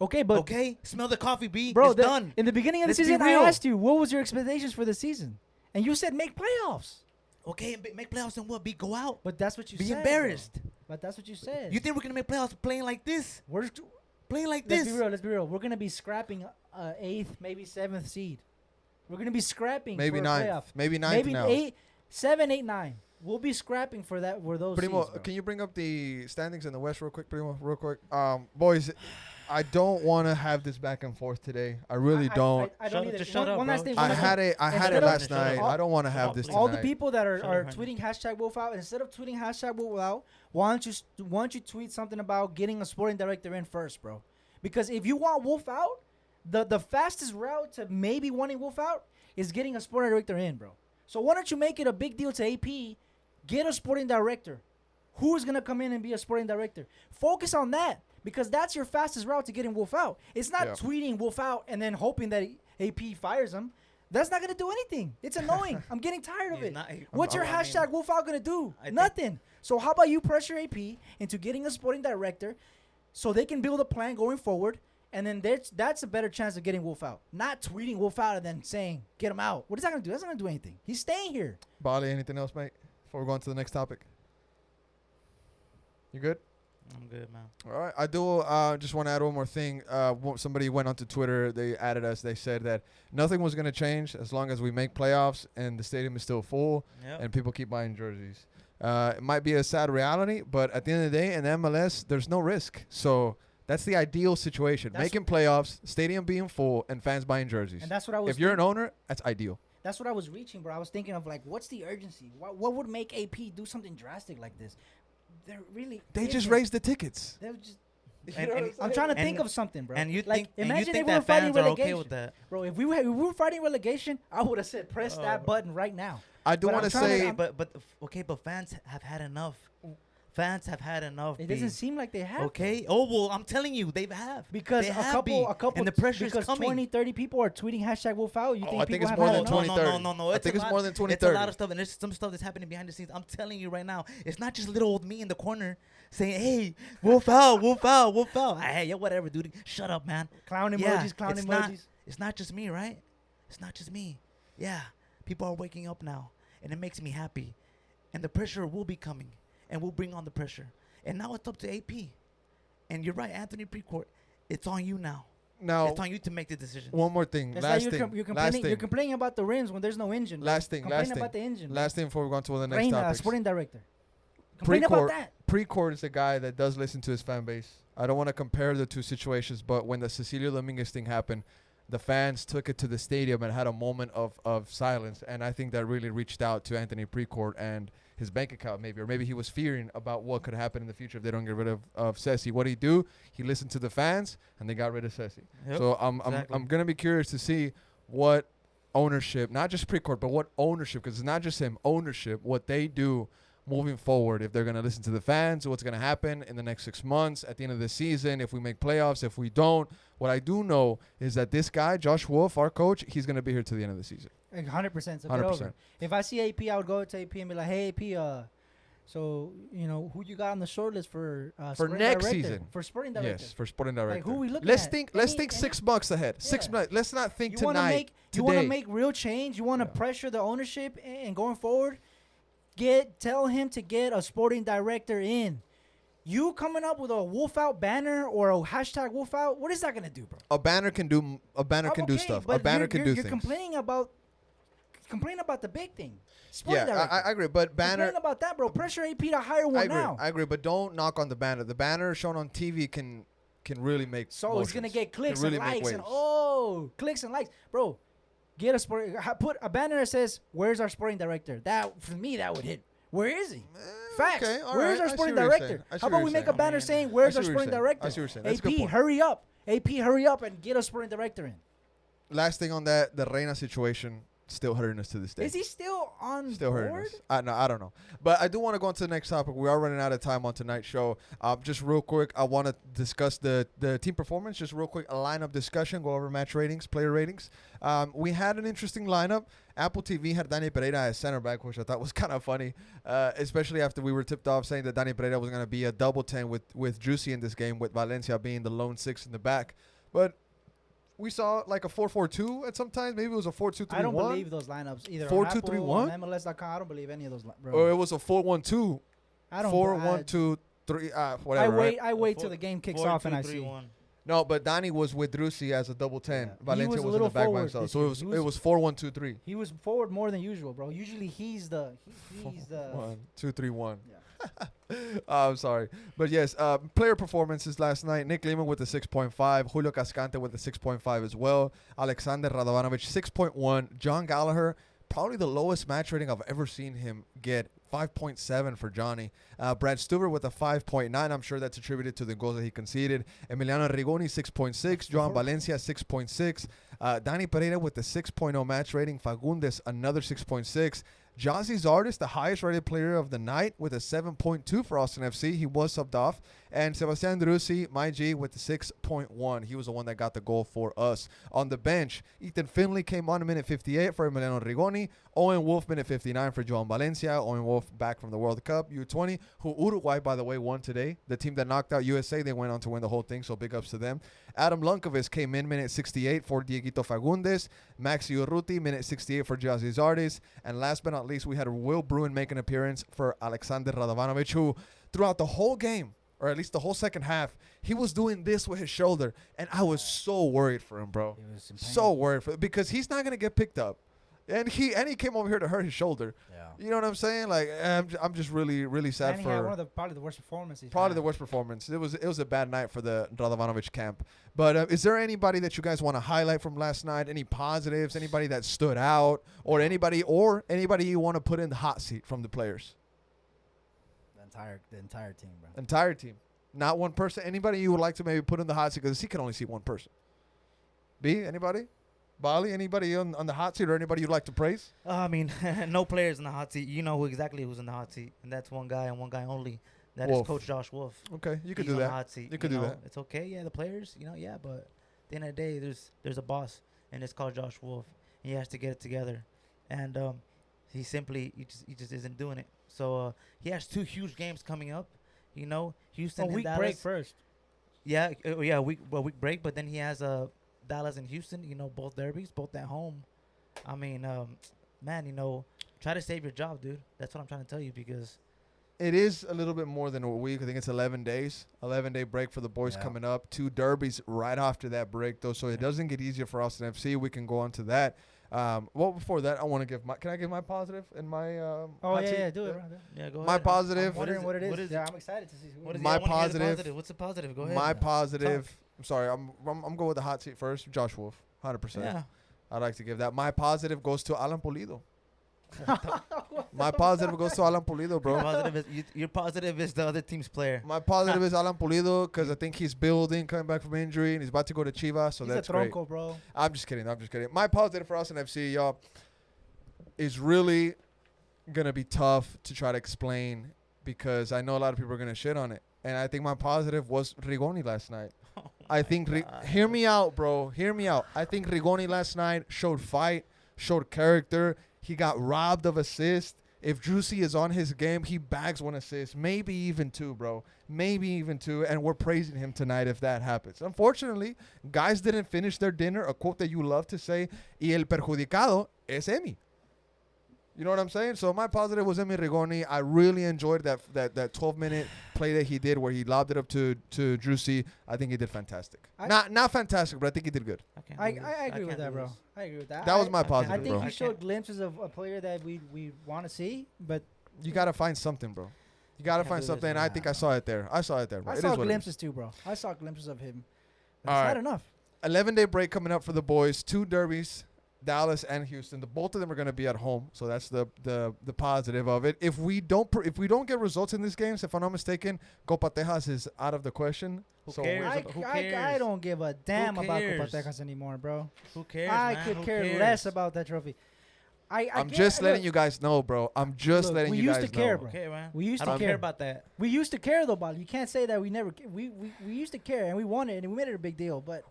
Okay, but Okay? Smell the coffee, B. bro, It's done. in the beginning of the Let's be season, I real. asked you, what was your expectations for the season? And you said make playoffs. Okay, make playoffs and what, B? Go out. But that's what you Be said. embarrassed. Bro. But that's what you said. You think we're going to make playoffs playing like this? We're Playing like let's this? be real. Let's be real. We're gonna be scrapping 8th, maybe 7th seed. We're gonna be scrapping Maybe for a ninth. playoff. Maybe ninth Maybe now. 8, 7, 8, 9. We'll be scrapping for that. Were those Primo, seeds, bro. can you bring up the standings in the West real quick, Primo? Real quick. Boys, I don't want to have this back and forth today. I really don't. I don't Shut- either. just shut up, One bro. last thing. I one last had thing. it. I had Instead it of- last Shut up. night. I don't want to have All- this All the tonight. people that are Shut up, honey. tweeting hashtag Wolf out, instead of tweeting hashtag Wolf out, why don't you tweet something about getting a sporting director in first, bro? Because if you want Wolf out, the fastest route to maybe wanting Wolf out is getting a sporting director in, bro. So why don't you make it a big deal to AP? Get a sporting director. Who's gonna come in and be a sporting director? Focus on that because that's your fastest route to getting Wolf out. It's not Yeah. tweeting Wolf out and then hoping that AP fires him. That's not gonna do anything. It's annoying. I'm getting tired of He's it. not- What's your I mean, hashtag Wolf out gonna do? I think- Nothing. So how about you pressure AP into getting a sporting director so they can build a plan going forward, and then that's a better chance of getting Wolf out. Not tweeting Wolf out and then saying get him out. What is that gonna do? That's not gonna do anything. He's staying here. Bali, anything else, mate? Before we go on to the next topic. You good? I'm good, man. All right. I do just want to add one more thing. Somebody went onto Twitter. They added us. They said that nothing was going to change as long as we make playoffs and the stadium is still full Yep. and people keep buying jerseys. It might be a sad reality, but at the end of the day, in MLS, there's no risk. So that's the ideal situation. Making playoffs, stadium being full, and fans buying jerseys. And that's what I was. If you're an owner, that's ideal. That's what I was reaching, bro. I was thinking of like, what's the urgency? What would make AP do something drastic like this? They're really. They just raised the tickets. They're just. And I'm trying to think of something, bro. And you like, think, imagine think if we were that fighting fans are relegation. okay with that? Bro, if we were fighting relegation, I would have said press that button right now. I do But want I'm to trying say, to- But fans have had enough. Fans have had enough. It doesn't seem like they have. Okay. Oh well, I'm telling you, they have. Because they a have couple, and the pressure is because coming. 20, 30 people are tweeting hashtag Wolf out. You think I think people it's have more had than enough? 20, 30. No. I think it's more than 20, It's a 30. lot of stuff, and there's some stuff that's happening behind the scenes. I'm telling you right now, it's not just little old me in the corner saying, "Hey, Wolf out, Wolf out, Wolf out." Hey, yeah, whatever, dude. Shut up, man. Clown emojis, Yeah, clown it's emojis. not- It's not just me, right? It's not just me. Yeah, people are waking up now, and it makes me happy. And the pressure will be coming, and we'll bring on the pressure. And now it's up to AP. And you're right, Anthony Precourt. It's on you now. now, It's on you to make the decision. one more thing. That's Last like thing. you're Last complaining. You're thing. complaining about the rims when there's no engine. bro. Last thing. Complain Last thing. about the engine. Last thing before we go on to the next Reina, topic. sporting director. Complain about that. Precourt is a guy that does listen to his fan base. I don't want to compare the two situations, but when the Cecilio Dominguez thing happened, the fans took it to the stadium and had a moment of silence. And I think that really reached out to Anthony Precourt and his bank account maybe. Or maybe he was fearing about what could happen in the future if they don't get rid of Ceci. What did he do? He listened to the fans, and they got rid of Ceci. Yep, So I'm exactly. going to be curious to see what ownership, not just Precourt, but what ownership, because it's not just him, ownership, what they do moving forward, if they're going to listen to the fans, what's going to happen in the next 6 months, at the end of the season, if we make playoffs, if we don't. What I do know is that this guy, Josh Wolf, our coach, he's going to be here to the end of the season. 100%. So 100%. get over. If I see AP, I would go to AP and be like, "Hey AP, so you know who you got on the short list for sporting next director? season. For sporting director? Yes, for sporting director. Like, who we looking let's at? think. Let's Any- think any- 6 months ahead. Yeah. 6 months. Let's not think You want to tonight. make you want to today. make real change. You want to Yeah. pressure the ownership and going forward. Tell him to get a sporting director in. You coming up with a Wolf Out banner or a hashtag Wolf Out, what is that gonna do, bro? A banner can do. A banner can do Okay, stuff. A but banner you're- can you're- do You're things. complaining about the big thing. Sporting Yeah, director. I agree. But banner. Complain about that, bro. Pressure AP to hire I one agree. now. I agree. But don't knock on the banner. The banner shown on TV can really make. So it's gonna motions. get clicks Can really and make likes and waves. clicks and likes, bro. Get a put a banner that says, "Where's our sporting director?" That for me that would hit. Where is he? Facts. okay, all Where's right. our I see sporting what you're director? saying. I see How what about you're we make a saying. banner I mean, saying, "Where's I our see what you're sporting saying. director?" I see what you're saying. That's a good AP, point. hurry up! AP, hurry up and get a sporting director in. Last thing on that, the Reina situation still hurting us to this day. Is he still on Still hurting board? us. I don't know. But I do want to go on to the next topic. We are running out of time on tonight's show. Just real quick, I want to discuss the team performance. Just real quick, a lineup discussion, go over match ratings, player ratings. We had an interesting lineup. Apple TV had Dani Pereira as center back, which I thought was kind of funny, especially after we were tipped off saying that Dani Pereira was going to be a double 10 with Juicy in this game, with Valencia being the lone 6 in the back. But we saw like a 4-4-2 at some times. Maybe it was a 4-2-3-1. I don't believe those lineups either. 4-2-3-1? On MLS.com, I don't believe any of those, bro. Or it was a 4-1-2. I don't. 4-1-2-3. Whatever. I wait till the game kicks off and I see. 4-2-3-1. No, but Donnie was with Drusi as a double 10. Yeah. He Valencia was a was in little the back by forward himself. this So year. it was 4-1-2-3. He was forward more than usual, bro. Usually he's the 1-2-3-1. Yeah. I'm sorry. But yes, player performances last night. Nick Lehman with a 6.5. Julio Cascante with a 6.5 as well. Alexander Radovanovic, 6.1. John Gallagher, probably the lowest match rating I've ever seen him get. 5.7 for Johnny. Brad Stuber with a 5.9. I'm sure that's attributed to the goals that he conceded. Emiliano Rigoni, 6.6. Joan Valencia, 6.6. Danny Pereira with the 6.0 match rating. Fagundes, another 6.6. Jazzy Zardes, the highest rated player of the night, with a 7.2 for Austin FC. He was subbed off. And Sebastian Drusi, my G, with the 6.1. He was the one that got the goal for us. On the bench, Ethan Finley came on a minute 58 for Emiliano Rigoni. Owen Wolf, minute 59 for Joan Valencia. Owen Wolf back from the World Cup, U20, who Uruguay, by the way, won today. The team that knocked out USA, they went on to win the whole thing, so big ups to them. Adam Lunkovic came in minute 68 for Dieguito Fagundes. Maxi Urruti, minute 68 for Jazzy Zardes. And last but not least, we had Will Bruin make an appearance for Alexander Radovanovic, who throughout the whole game, or at least the whole second half, he was doing this with his shoulder. And I was so worried for him, bro. So worried for because he's not going to get picked up. And he came over here to hurt his shoulder. Yeah. You know what I'm saying? Like, I'm just really sad And he for had one of probably the worst performances. probably the worst performance. It was a bad night for the Radovanovic camp. But is there anybody that you guys want to highlight from last night? Any positives? Anybody that stood out, or anybody you want to put in the hot seat from the players? The entire team, bro. Entire team, not one person. Anybody you would like to maybe put in the hot seat, because he can only see one person. B, anybody? Bali, anybody on the hot seat, or anybody you'd like to praise? I mean, no players in the hot seat. You know who's in the hot seat, and that's one guy and one guy only. That Wolf. is Coach Josh Wolf. Okay, you could He's do on the that. hot seat. You could do know? that. It's okay. Yeah, the players, yeah, but at the end of the day, there's a boss, and it's called Josh Wolf. He has to get it together, and he just isn't doing it. So he has 2 huge games coming up. Houston and week Dallas. break first. Yeah, week break, but then he has Dallas and Houston. Both derbies, both at home. I mean, man, try to save your job, dude. That's what I'm trying to tell you, because It is a little bit more than a week. I think it's 11 days. 11-day break for the boys coming up. 2 derbies right after that break, though, so it doesn't get easier for Austin FC. We can go on to that. Well, before that, I want to give my. Can I give my positive in my? Oh yeah, do it, bro. yeah, go ahead. My positive. I'm wondering what it is. What is Yeah, I'm excited to see. What is My I wanna hear the positive- What's the positive? Go ahead. My positive. I'm sorry. I'm going with the hot seat first. Josh Wolf, 100%. Yeah. I'd like to give that. My positive goes to Alan Pulido. My positive goes to Alan Pulido, bro. Your positive is the other team's player. My positive is Alan Pulido, because I think he's building, coming back from injury, and he's about to go to Chivas, so He's that's a great. tronco, bro. I'm just kidding. My positive for Austin FC, y'all, is really going to be tough to try to explain, because I know a lot of people are going to shit on it. And I think my positive was Rigoni last night. I think, hear me out, bro. Hear me out. I think Rigoni last night showed fight, showed character. He got robbed of assist. If Juicy is on his game, he bags 1 assist, maybe even 2, bro. Maybe even 2, and we're praising him tonight if that happens. Unfortunately, guys didn't finish their dinner, a quote that you love to say, y el perjudicado es Emi. You know what I'm saying? So my positive was Emi Rigoni. I really enjoyed that 12-minute play that he did where he lobbed it up to Juicy. I think he did fantastic. Not fantastic, but I think he did good. I agree with that, bro. I agree with that. That was my positive, I think bro. he showed glimpses of a player that we want to see, but You got to find something, bro. You got to Can't find do this, something, and I think I saw it there. I saw it there, bro. I It saw is what it is. glimpses too, bro. I saw glimpses of him. But All it's right. not enough. 11-day break coming up for the boys. 2 derbies, Dallas and Houston. Both of them are going to be at home, so that's the positive of it. If we don't get results in these games, if I'm not mistaken, Copa Tejas is out of the question. Who So cares? I, Who I cares? don't give a damn about Copa cares? Tecas anymore, bro. Who cares, I man? could Who care cares? less about that trophy. I'm just letting you guys know, bro. I'm just Look, letting we you used guys to care, know. bro. Okay, man. We used I to don't care care about that. We used to care though, Bali. You can't say that we never. We used to care and we won it and we made it a big deal. But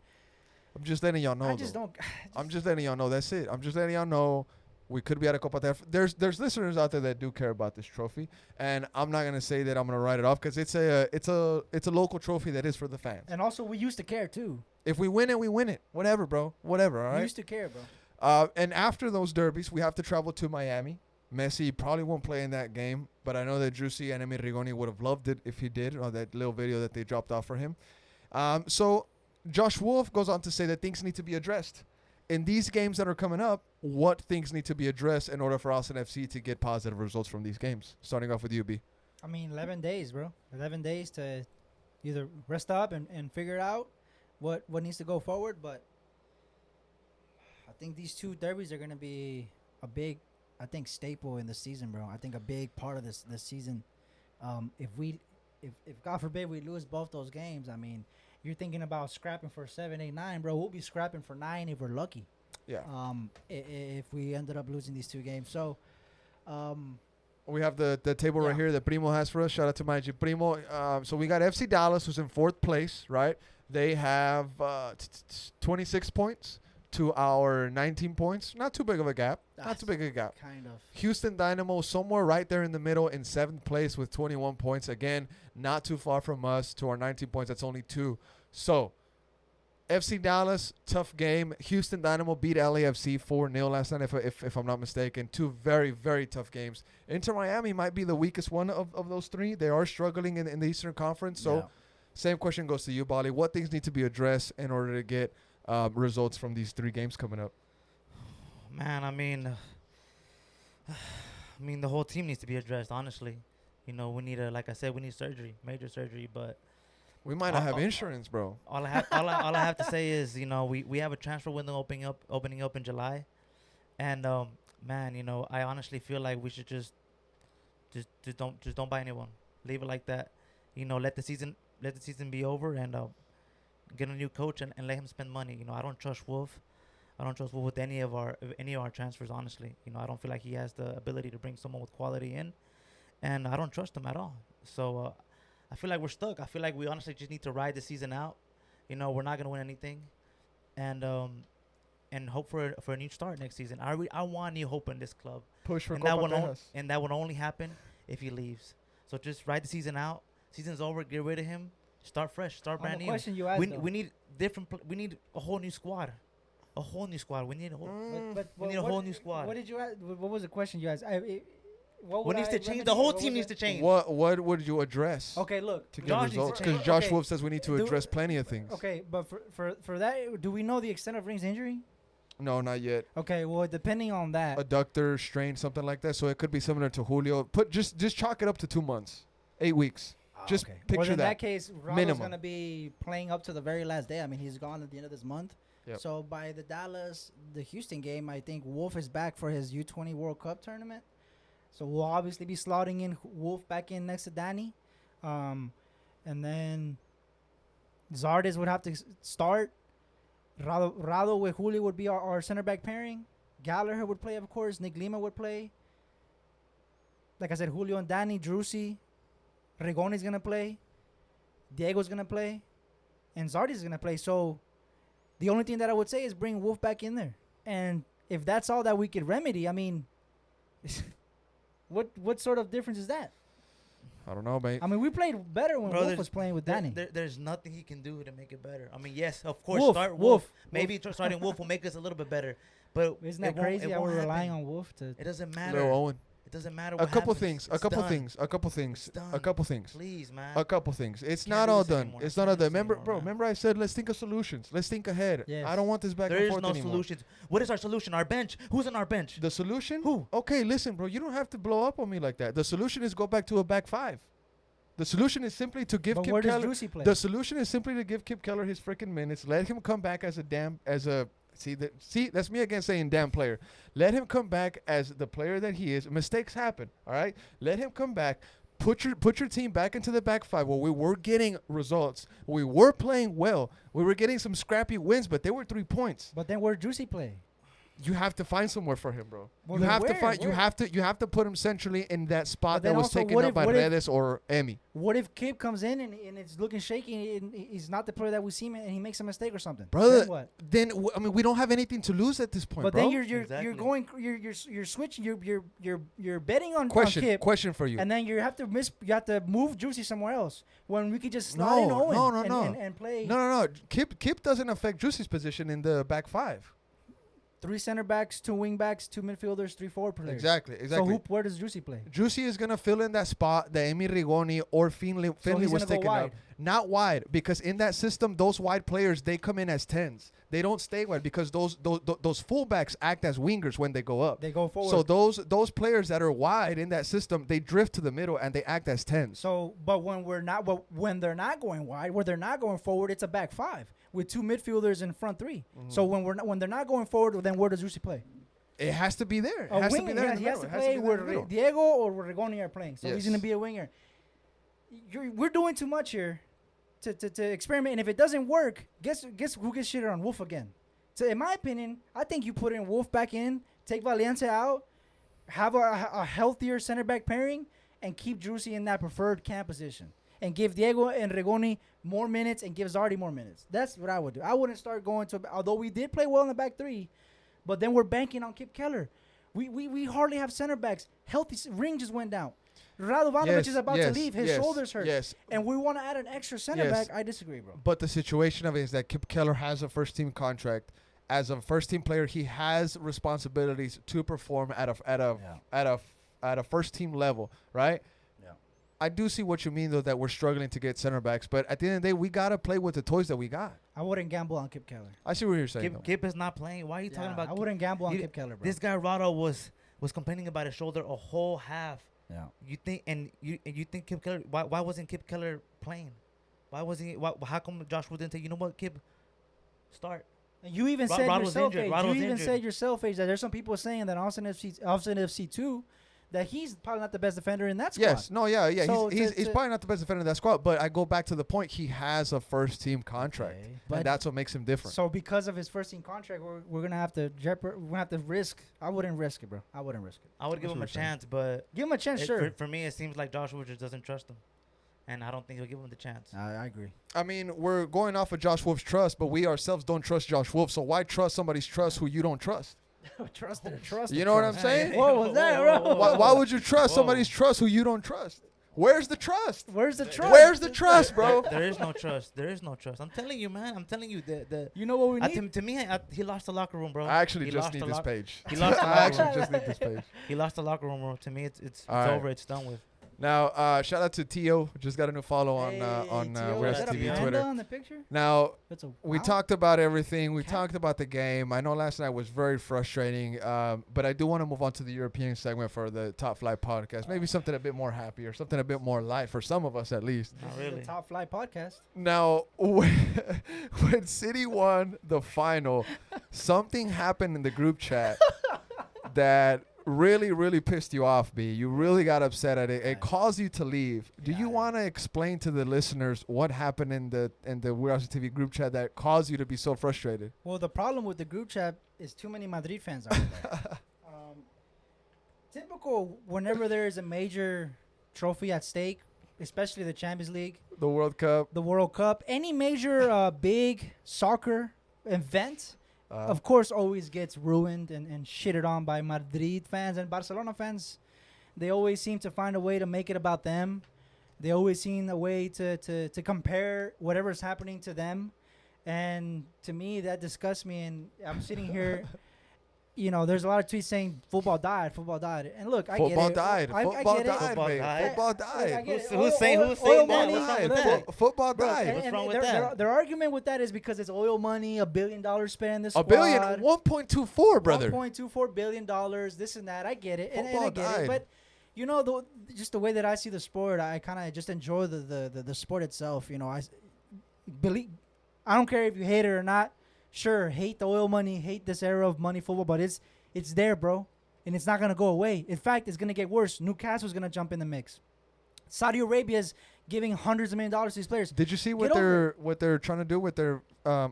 I'm just letting y'all know. I just though. don't. I'm just letting y'all know. That's it. I'm just letting y'all know. We could be at a Copa Tejas. There's listeners out there that do care about this trophy, and I'm not gonna say that I'm gonna write it off, because it's a local trophy that is for the fans. And also, we used to care too. If we win it, we win it. Whatever, bro. Whatever. All We right. used to care, bro. And after those derbies, we have to travel to Miami. Messi probably won't play in that game, but I know that Juicy and Emi Rigoni would have loved it if he did, or that little video that they dropped off for him. So Josh Wolf goes on to say that things need to be addressed. In these games that are coming up, what things need to be addressed in order for Austin FC to get positive results from these games? Starting off with you, B. I mean, 11 days, bro. 11 days to either rest up and figure out what needs to go forward. But I think these 2 derbies are going to be a big, staple in the season, bro. I think a big part of this season. If God forbid we lose both those games, I mean, you're thinking about scrapping for 7, 8, 9, bro. We'll be scrapping for 9 if we're lucky. Yeah. If we ended up losing these 2 games. So, We have the table right here that Primo has for us. Shout out to my G Primo. So we got FC Dallas, who's in 4th place, right? They have 26 points to our 19 points. Not too big of a gap. Not too big of a gap. kind of. Houston Dynamo somewhere right there in the middle in 7th place with 21 points. Again, not too far from us to our 19 points. That's only 2. So, FC Dallas, tough game. Houston Dynamo beat LAFC 4-0 last night, if I'm not mistaken. 2 very, very tough games. Inter Miami might be the weakest one of those 3. They are struggling in the Eastern Conference. So, same question goes to you, Bali. What things need to be addressed in order to get results from these 3 games coming up? Man, I mean, the whole team needs to be addressed. Honestly, you know, we need like I said, we need surgery, major surgery. But We might not have insurance, bro. all I have to say is, you know, we have a transfer window opening up in July, and man, you know, I honestly feel like we should just don't buy anyone. Leave it like that. You know, let the season be over and get a new coach and let him spend money. You know, I don't trust Wolf. I don't trust Wolf with any of our transfers. Honestly, you know, I don't feel like he has the ability to bring someone with quality in, and I don't trust him at all. So I feel like we're stuck. I feel like we honestly just need to ride the season out. You know, we're not gonna win anything, and hope for a new start next season. I want new hope in this club, Push for and Copa Tejas. that would only happen if he leaves. So just ride the season out. Season's over. Get rid of him. Start fresh. Start brand new. Question you asked, We need we need a whole new squad. A whole new squad. We need a whole. We need a whole new squad. What did you ask? What was the question you asked? What needs to change? The whole team needs to change. What would you address Okay, look. to get Josh needs to results? change. Because Josh Okay. Wolf says we need to address plenty of things. Okay, but for that, do we know the extent of Ring's injury? No, not yet. Okay, well, depending on that. Adductor, strain, something like that. So it could be similar to Julio. Just chalk it up to 2 months, 8 weeks. Just okay. picture well, in that. that case, Rado's Minimum. going to be playing up to the very last day. I mean, he's gone at the end of this month. Yep. So by the Houston game, I think Wolf is back for his U20 World Cup tournament. So we'll obviously be slotting in Wolf back in next to Danny. And then Zardes would have to start. Rado with Julio would be our center back pairing. Gallagher would play, of course. Nick Lima would play. Like I said, Julio and Danny, Drusi. Rigoni's going to play. Diego's going to play. And Zardes is going to play. So the only thing that I would say is bring Wolf back in there. And if that's all that we could remedy, I mean, what sort of difference is that? I don't know, mate. I mean, we played better when Wolf was playing with Danny. There's nothing he can do to make it better. I mean, yes, of course, Wolf, start Wolf. Wolf. Maybe starting Wolf will make us a little bit better. But Isn't that it won't- crazy it how won't we're relying happen. on Wolf to... It doesn't Lil matter. Owen. It doesn't matter A what couple happens. things. A It's couple done. things. A couple things. It's done. A couple things. Please, man. A couple things. It's Can't not do all this done. anymore. It's Can't not all do done. this Remember, anymore, bro. man. Remember I said let's think of solutions. Let's think ahead. Yes. I don't want this back There and is forth no anymore. solutions. What is our solution? Our bench. Who's on our bench? The solution? Who? Okay, listen, bro. You don't have to blow up on me like that. The solution is go back to a back five. The solution is simply to give But Kip where does Keller. Juicy play? The solution is simply to give Kip Keller his freaking minutes. Let him come back as see that's me again saying damn player. Let him come back as the player that he is. Mistakes happen, all right? Let him come back. Put your team back into the back five where we were getting results. We were playing well. We were getting some scrappy wins, but they were 3 points. But then where Juicy play? You have to find somewhere for him, bro. Well, you then have to where? find. You Where? have to put him centrally in that spot But that then was also, taken what up if- by what if- Redes or Emi. What if Kip comes in and it's looking shaky and he's not the player that we see and he makes a mistake or something? Brother, Then what? Then I mean, we don't have anything to lose at this point, But bro. then you're Exactly. you're switching you're betting on Kip, question for you. and then you have to move Juicy somewhere else when we could just slot in Owen and play No. Kip doesn't affect Juicy's position in the back five. 3 center backs, 2 wing backs, 2 midfielders, 3 forward players. Exactly. So where does Juicy play? Juicy is gonna fill in that spot that Emi Rigoni or Finley he's was gonna go taking up. wide. Not wide, because in that system, those wide players they come in as 10s. They don't stay wide because those fullbacks act as wingers when they go up. They go forward. So those players that are wide in that system, they drift to the middle and they act as 10s. So, but when they're not going wide, where they're not going forward, it's a back 5 with 2 midfielders in front 3. Mm-hmm. So when they're not going forward, then where does Juicy play? It has to be there. It A has winger. to be there. in He the has to middle. It play be there in the where middle. Diego or where Rigoni are playing. So Yes. he's going to be a winger. We're doing too much here to experiment. And if it doesn't work, guess who gets shitted on? Wolf again. So in my opinion, I think you put in Wolf back in, take Valencia out, have a healthier center back pairing, and keep Juicy in that preferred cam position. And give Diego and Rigoni more minutes and give Zardi more minutes. That's what I would do. I wouldn't start going to, although we did play well in the back 3, but then we're banking on Kip Keller. We hardly have center backs. Healthy Ring just went down. Radovanovic is about to leave. His shoulders hurt. Yes. And we want to add an extra center Yes. back. I disagree, bro. But the situation of it is that Kip Keller has a first team contract. As a first team player, he has responsibilities to perform at a first team level, right? Yeah. I do see what you mean though, that we're struggling to get center backs, but at the end of the day, we gotta play with the toys that we got. I wouldn't gamble on Kip Keller. I see what you're saying. though. Kip is not playing. Why are you talking about? I wouldn't gamble on you- Kip Keller, bro. This guy Rado was complaining about his shoulder a whole half. Yeah. You think you think Kip Keller? Why wasn't Kip Keller playing? Why wasn't he? How come Josh Wood didn't say, you know what, Kip, start? And you even said Rod was yourself, injured. Age, Rod you was even injured. said yourself, Age, that there's some people saying that Austin FC 2, that he's probably not the best defender in that squad. Yes, no, yeah. So He's probably not the best defender in that squad, but I go back to the point. He has a first team contract, Okay. and But that's what makes him different. so because of his first team contract, we're gonna have to risk. I wouldn't risk it, bro. I wouldn't risk it. I would give That's him what a I'm saying. chance, but Give him a chance, sure. for me, it seems like Josh Wood just doesn't trust him, and I don't think he'll give him the chance. I agree. I mean, we're going off of Josh Wolf's trust, but we ourselves don't trust Josh Wolf. So why trust somebody's trust who you don't trust? Trust. You know what I'm saying? What was that, bro? Why would you trust Whoa. somebody's trust who you don't trust? Where's the trust? Where's the trust? Where's the trust, bro? There is no trust. There is no trust. I'm telling you, man. I'm telling you. You know what we need? To me, he lost the locker room, bro. I actually He just lost need the this lock- page. He lost the I locker actually room. just need this page. He lost the locker room, bro. To me, it's All right. over. It's done with. Now, shout out to Tio. Just got a new follow on Tio, Where's is that a TV panda Twitter. on the picture? Now, That's a we wow. talked about everything. We Cat. talked about the game. I know last night was very frustrating, but I do want to move on to the European segment for the Top Flight podcast. Maybe something a bit more happy or something a bit more light for some of us at least. Not This is really. the Top Flight podcast. Now, when City won the final, something happened in the group chat that really, really pissed you off, B. You really got upset at it. It caused you to leave. Do you want to explain to the listeners what happened in the We're TV group chat that caused you to be so frustrated? Well, the problem with the group chat is too many Madrid fans out there. Typical whenever there is a major trophy at stake, especially the Champions League, The World Cup. the World Cup, any major big soccer event, Uh, of course, always gets ruined and shitted on by Madrid fans and Barcelona fans. They always seem to find a way to make it about them. They always seem a way to compare whatever's happening to them. And to me, that disgusts me. And I'm sitting here, there's a lot of tweets saying football died. And look, I football get it. died. I Football get it. died, Football mate. died. Football I died. get it. Who's saying Oil that? money, What's wrong with whatever. that? Football Bro, died. What's wrong with their, that? Their argument with that is because it's oil money, $1 billion spent in this $1 billion, 1.24, brother. $1.24 billion, this and that. I get it. And I Football get died. it. But, just the way that I see the sport, I kind of just enjoy the sport itself. I don't care if you hate it or not. Sure, hate the oil money, hate this era of money football, but it's there, bro. And it's not going to go away. In fact, it's going to get worse. Newcastle's going to jump in the mix. Saudi Arabia's giving hundreds of millions of dollars to these players. Did you see Get what they're trying to do with their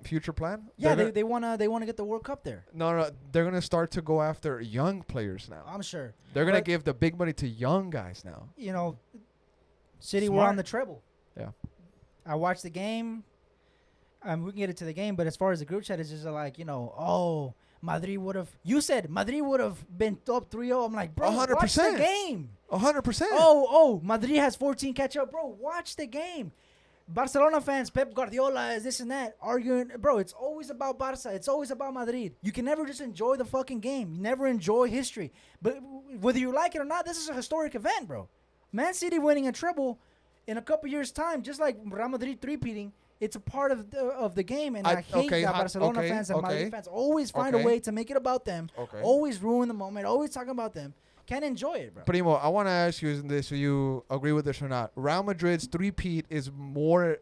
future plan? Yeah, They're they wanna get the World Cup there. No, they're gonna start to go after young players now. I'm sure. They're gonna But, give the big money to young guys now. City were Smart. on the treble. Yeah. I watched the game. We can get into the game, but as far as the group chat, it's just like, Madrid would have. You said Madrid would have been up 3-0. I'm like, bro, watch the 100%. game. 100%. Oh, Madrid has 14 catch up, bro. Watch the game. Barcelona fans, Pep Guardiola is this and that, arguing. Bro, it's always about Barca. It's always about Madrid. You can never just enjoy the fucking game. You never enjoy history. But whether you like it or not, this is a historic event, bro. Man City winning a treble in a couple years' time, just like Real Madrid three-peating, it's a part of the game. And I hate that Barcelona fans and Madrid fans always find a way to make it about them, Okay. always ruin the moment, always talking about them. Can't enjoy it, bro. Primo, I want to ask you this: so you agree with this or not? Real Madrid's three-peat is more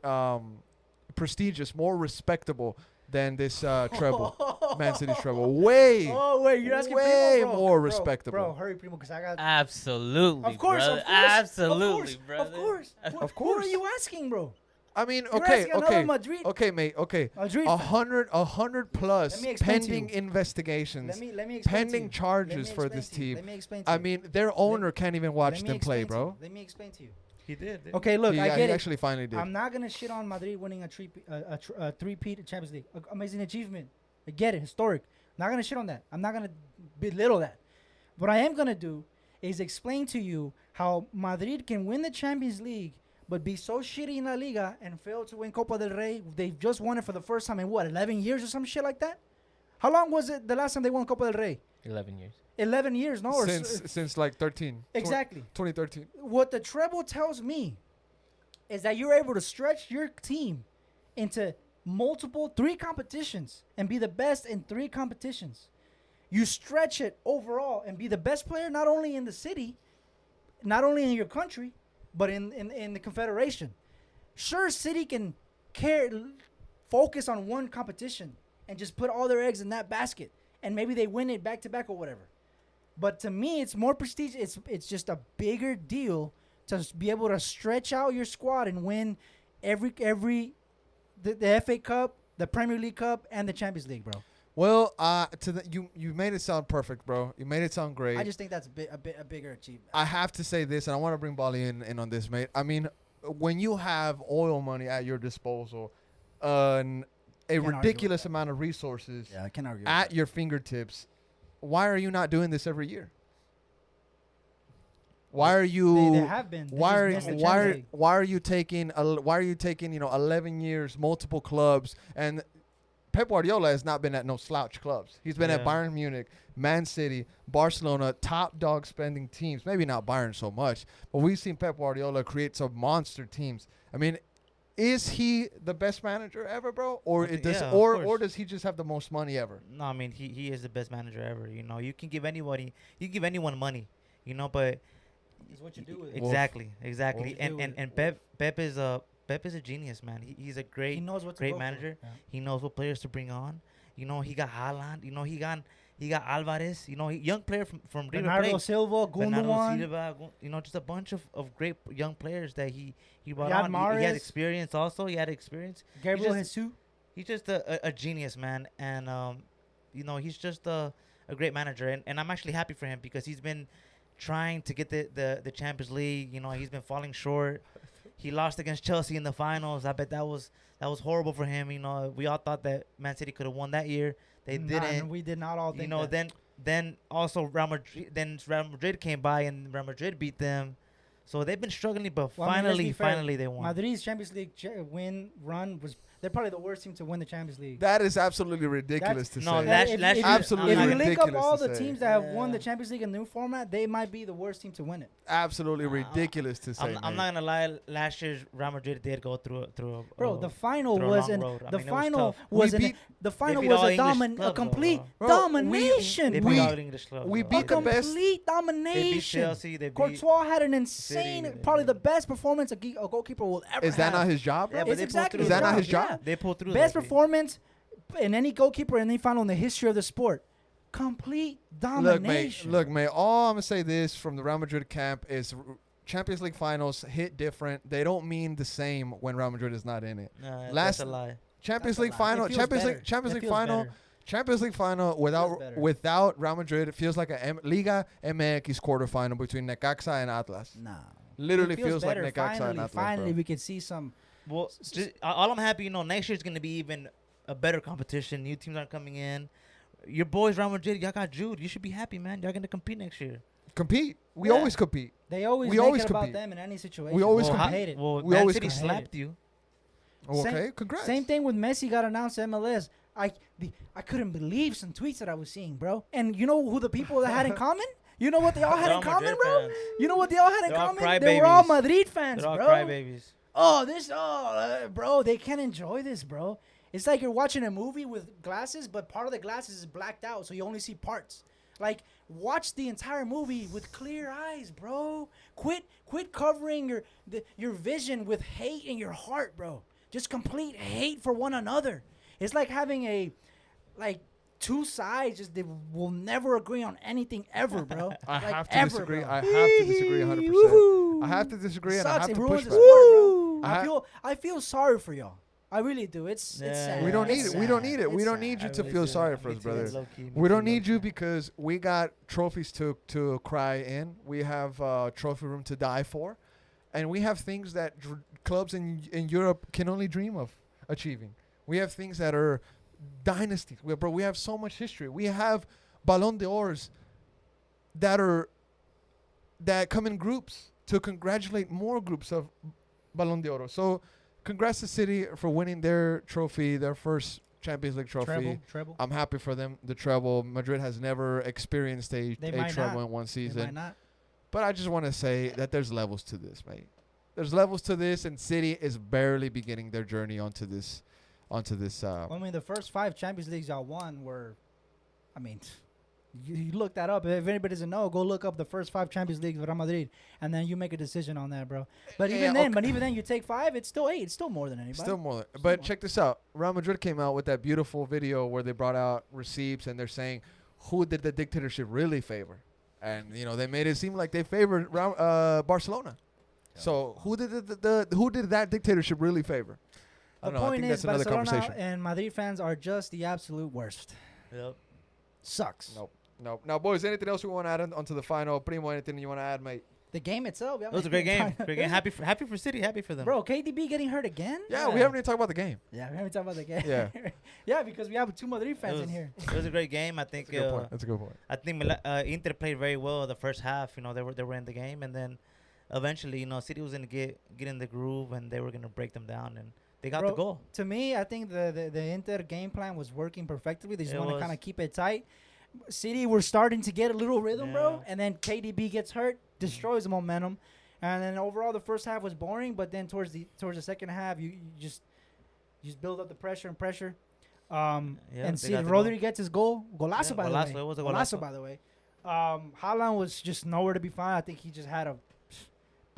prestigious, more respectable than this treble, Man City's treble. Way, Oh wait, you're asking way Primo, bro. more Bro, respectable. Bro, hurry, Primo, because I got. Absolutely, Of course, brother. of course, Absolutely, brother. Of course. Of Who are course. you asking, bro? I mean, You're okay, asking another okay, Madrid. okay, mate, okay. Madrid A fan. 100 plus Let me explain to pending you. investigations, Let me explain to pending you. charges Let me for explain this to you. team. Let me explain to I you. mean, their owner can't even watch Let me them play, explain to bro. you. Let me explain to you. He did. Okay, look, I he get it. actually finally did. I'm not gonna shit on Madrid winning a three-peat Champions League. Amazing achievement. I get it, historic. Not gonna shit on that. I'm not gonna belittle that. What I am gonna do is explain to you how Madrid can win the Champions League, but be so shitty in La Liga and fail to win Copa del Rey. They've just won it for the first time in 11 years or some shit like that. How long was it the last time they won Copa del Rey? 11 years. 11 years, no? Or Since like 13. exactly. 2013. What the treble tells me is that you're able to stretch your team into three competitions and be the best in three competitions. You stretch it overall and be the best player not only in the city, not only in your country, but in the confederation. Sure, city can focus on one competition and just put all their eggs in that basket, and maybe they win it back to back or whatever. But to me, it's more prestigious. It's just a bigger deal to be able to stretch out your squad and win the FA Cup, the Premier League Cup, and the Champions League, bro. Well, you made it sound perfect, bro. You made it sound great. I just think that's a bigger achievement. I have to say this, and I want to bring Bali in on this, mate. I mean, when you have oil money at your disposal, a ridiculous amount of resources I can't argue at your fingertips, why are you not doing this every year? Why are you? They have been. Why are you taking 11 years, multiple clubs, and Pep Guardiola has not been at no slouch clubs. He's been at Bayern Munich, Man City, Barcelona, top dog spending teams. Maybe not Bayern so much, but we've seen Pep Guardiola create some monster teams. I mean, is he the best manager ever, bro? Or does he just have the most money ever? No, I mean he is the best manager ever. You know, you can give anyone money, you know, but it's what you do with it. Exactly. And Pep is a genius, man. He's a great manager. Yeah. He knows what players to bring on. You know, he got Haaland. You know, he got Alvarez. You know, young player from River Bernardo Plate. Silva, Gundogan. You know, just a bunch of great young players that he brought Riyad on. Mahrez. He had experience also. Gabriel Jesus. He's just a genius, man. And, you know, he's just a great manager. And I'm actually happy for him because he's been trying to get the Champions League. You know, he's been falling short. He lost against Chelsea in the finals. I bet that was horrible for him. You know, we all thought that Man City could have won that year. They didn't. We did not all think. You know, that. then also Real Madrid came by and Real Madrid beat them. So they've been struggling, but finally they won. Madrid's Champions League run was. They're probably the worst team to win the Champions League. That is absolutely ridiculous to say. Last year, absolutely if you ridiculous link up all to the say. teams that have won the Champions League in the new format, they might be the worst team to win it. Absolutely ridiculous to say. I'm not gonna lie. Last year's Real Madrid did go through the final was a complete domination. They beat all English clubs. We beat the best. Complete domination. They beat Chelsea. They beat Courtois had an insane, probably the best performance a goalkeeper will ever have. Is that not his job, bro? Yeah, but It's exactly Is that not his job? Yeah. They pulled through. Best performance in any goalkeeper in any final in the history of the sport. Complete domination. Look, mate. All I'm gonna say this from the Real Madrid camp is Champions League finals hit different. They don't mean the same when Real Madrid is not in it. No, that's a lie. That's Champions a League lie. final. It feels Champions better. League. Champions It League feels final. better. Champions League final without Real Madrid, it feels like a Liga MX quarterfinal between Necaxa and Atlas. Nah. Literally It feels like better. Necaxa and Atlas. Finally, bro. we could see some. Well, all I'm happy, you know, next year's gonna be even a better competition. New teams are coming in. Your boys, Real Madrid, y'all got Jude. You should be happy, man. Y'all gonna compete next year. Compete. We Yeah. always compete. They always We make always it about compete. them in any situation. We always I compete. hate it. Well, We Man always City compete. slapped you. Okay, congrats. Same thing with Messi got announced to MLS. I couldn't believe some tweets that I was seeing, bro. And you know who the people that had in common? You know what they all had They're in all common, Madrid bro? fans. You know what they all had in They're all common? They were all crybabies. Madrid fans, They're all bro. crybabies. Bro, they can't enjoy this, bro. It's like you're watching a movie with glasses, but part of the glasses is blacked out, so you only see parts. Like, watch the entire movie with clear eyes, bro. Quit covering your vision with hate in your heart, bro. Just complete hate for one another. It's like having two sides, just they will never agree on anything ever, bro. I Like, have to ever, disagree. bro. I have to disagree 100%. Woohoo. I have to disagree, and I Sucks. have It to ruins push the back. sport, bro. I I feel sorry for y'all. I really do. It's Yeah. sad. We don't need It's it. We don't sad. need it. We It's don't sad. need you I to really feel do. sorry for Me us, too, brother. low-key, me We don't too, need you low-key. because we got trophies to cry in. We have trophy room to die for, and we have things that clubs in Europe can only dream of achieving. We have things that are dynasties. We have so much history. We have Ballon d'Ors that come in groups to congratulate more groups of Ballon d'Or. So congrats to City for winning their trophy, their first Champions League trophy. Treble. I'm happy for them. The treble. Madrid has never experienced a treble in one They season. might not. But I just want to say that there's levels to this, mate. There's levels to this, and City is barely beginning their journey onto this. I mean, the first 5 Champions Leagues y'all won were, I mean, you look that up. If anybody doesn't know, go look up the first 5 Champions Leagues with Real Madrid, and then you make a decision on that, bro. But even then, you take 5, it's still 8. It's still more than anybody. Still more. But more. check this out. Real Madrid came out with that beautiful video where they brought out receipts, and they're saying, who did the dictatorship really favor? And, they made it seem like they favored Barcelona. Yeah. So who did who did that dictatorship really favor? The point is, Barcelona and Madrid fans are just the absolute worst. Yep. Sucks. Nope. Now, boys, anything else we want to add onto the final? Primo, anything you want to add, mate? The game itself. It was a great game. Great game. Happy for City. Happy for them. Bro, KDB getting hurt again? Yeah, we haven't even talked about the game. Yeah, we haven't talked about the game. Yeah. Yeah, because we have 2 Madrid fans in here. It was a great game. I think. That's a good point. I think Inter played very well the first half. They were in the game, and then eventually, City was gonna get in the groove, and they were gonna break them down, and they got the goal. To me, I think the Inter game plan was working perfectly. They just want to kind of keep it tight. City were starting to get a little rhythm, bro, and then KDB gets hurt, destroys the momentum, and then overall the first half was boring. But then towards the second half, you just build up the pressure. And see, Rodri gets his goal. Golazo, by the way. It was a golazo, by the way. Haaland was just nowhere to be found. I think he just had a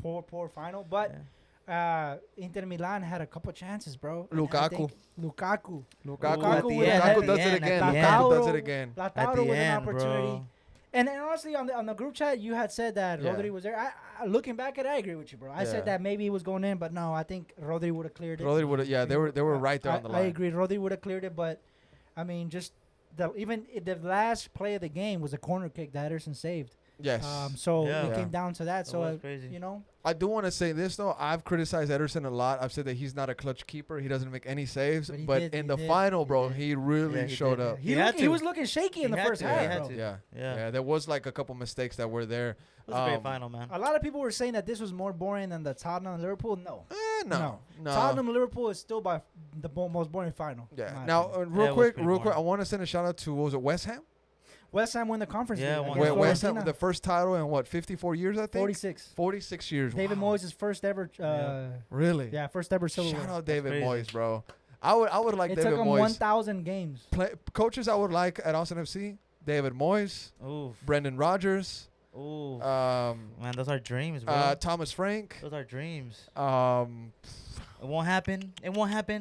poor final, but. Inter Milan had a couple chances, bro. Lukaku does it again. Lautaro with an opportunity. Bro. And honestly, on the group chat, you had said that Rodri was there. I looking back at it, I agree with you, bro. I said that maybe he was going in, but no, I think Rodri would have cleared it. They were right there on the line. I agree. Rodri would have cleared it, but I mean, just even the last play of the game was a corner kick that Ederson saved. Yes. It came down to that. So crazy. I do want to say this though. I've criticized Ederson a lot. I've said that he's not a clutch keeper. He doesn't make any saves. But in the final, bro, he really showed up. He was looking shaky in the first half. Yeah. There was like a couple mistakes that were there. It was a great final, man. A lot of people were saying that this was more boring than the Tottenham and Liverpool. No. Tottenham and Liverpool is still by the most boring final. Yeah. Now, real quick, I want to send a shout out to West Ham. West Ham won the conference league. West Ham the first title in 54 years, I think? 46 years. David Moyes' first ever. Really? Yeah, first ever silverware. Shout out David Moyes, bro. I would like David Moyes. It took him 1,000 games. Coaches I would like at Austin FC, David Moyes, Brendan Rodgers. Ooh. Man, those are dreams, bro. Thomas Frank. Those are dreams. It won't happen.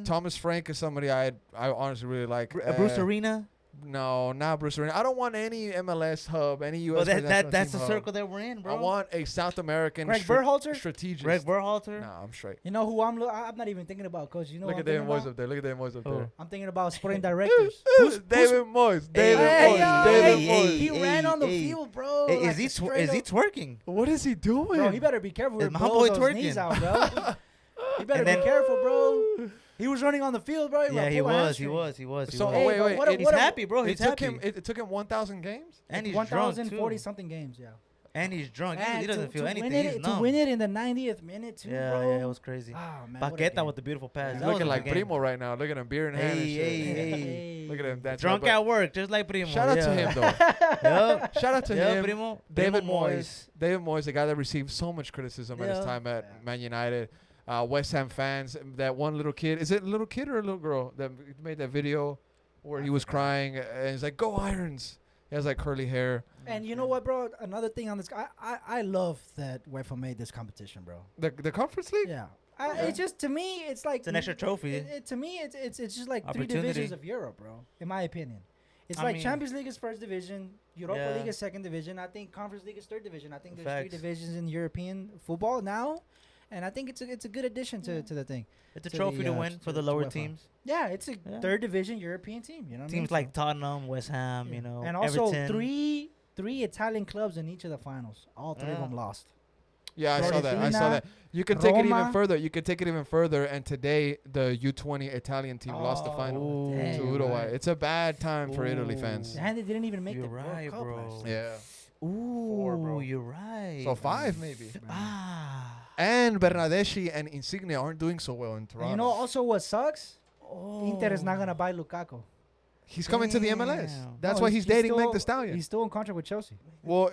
Thomas Frank is somebody I honestly really like. Bruce Arena. No, not Bruce Arena. I don't want any MLS hub, any U.S. That's the circle that we're in, bro. I want a South American strategist. Greg Berhalter? Nah, I'm straight. You know who I'm not even thinking about, Coach. You know Look at David Moyes up there. Look at David Moyes up there. I'm thinking about sporting directors. David Moyes. David Moyes. He ran on the field, bro. Is he twerking? What is he doing? Bro, he better be careful. Is my boy twerking? Knees out, bro. He better be careful, bro. He was running on the field, bro. He was. So wait. He's happy, bro. He's happy. It took him 1,000 games? And he's drunk, too. 1,040 something games, yeah. And he's drunk. He doesn't feel anything. To win it in the 90th minute, too, bro. Yeah, it was crazy. Oh, man. Paqueta with the beautiful pass. He's looking like Primo right now. Look at him, beer in hand and shit. Hey. Look at him. That's drunk at work, just like Primo. Shout out to him, though. Shout out to him. Primo. David Moyes. David Moyes, the guy that received so much criticism at his time at Man United. West Ham fans, that one little kid. Is it a little kid or a little girl that made that video where he was crying and he's like, "Go Irons." He has like curly hair. And you know what, bro? Another thing on this, I love that UEFA made this competition, bro. The Conference League. Yeah. It's just, to me, it's like it's an extra trophy. To me, it's just like 3 divisions of Europe, bro. In my opinion, it's like Champions League is first division, Europa League is second division. I think Conference League is third division. I think there's 3 divisions in European football now. And I think it's a good addition to the thing. It's a trophy to win for the lower teams. Yeah, it's a third division European team. You know, teams like Tottenham, West Ham, and also Everton. three Italian clubs in each of the finals. All 3 of them lost. Yeah, I saw that. You can take it even further. And today the U20 Italian team lost the final to Uruguay. It's a bad time for Italy fans. And they didn't even make the World Cup, bro. Yeah. Ooh, 4, bro. You're right. So 5 maybe. And Bernardeschi and Insigne aren't doing so well in Toronto. And you know also what sucks? Inter is not gonna buy Lukaku. He's coming to the MLS. Damn. That's No, why he's dating Meg still- the Stallion. He's still in contract with Chelsea. Well,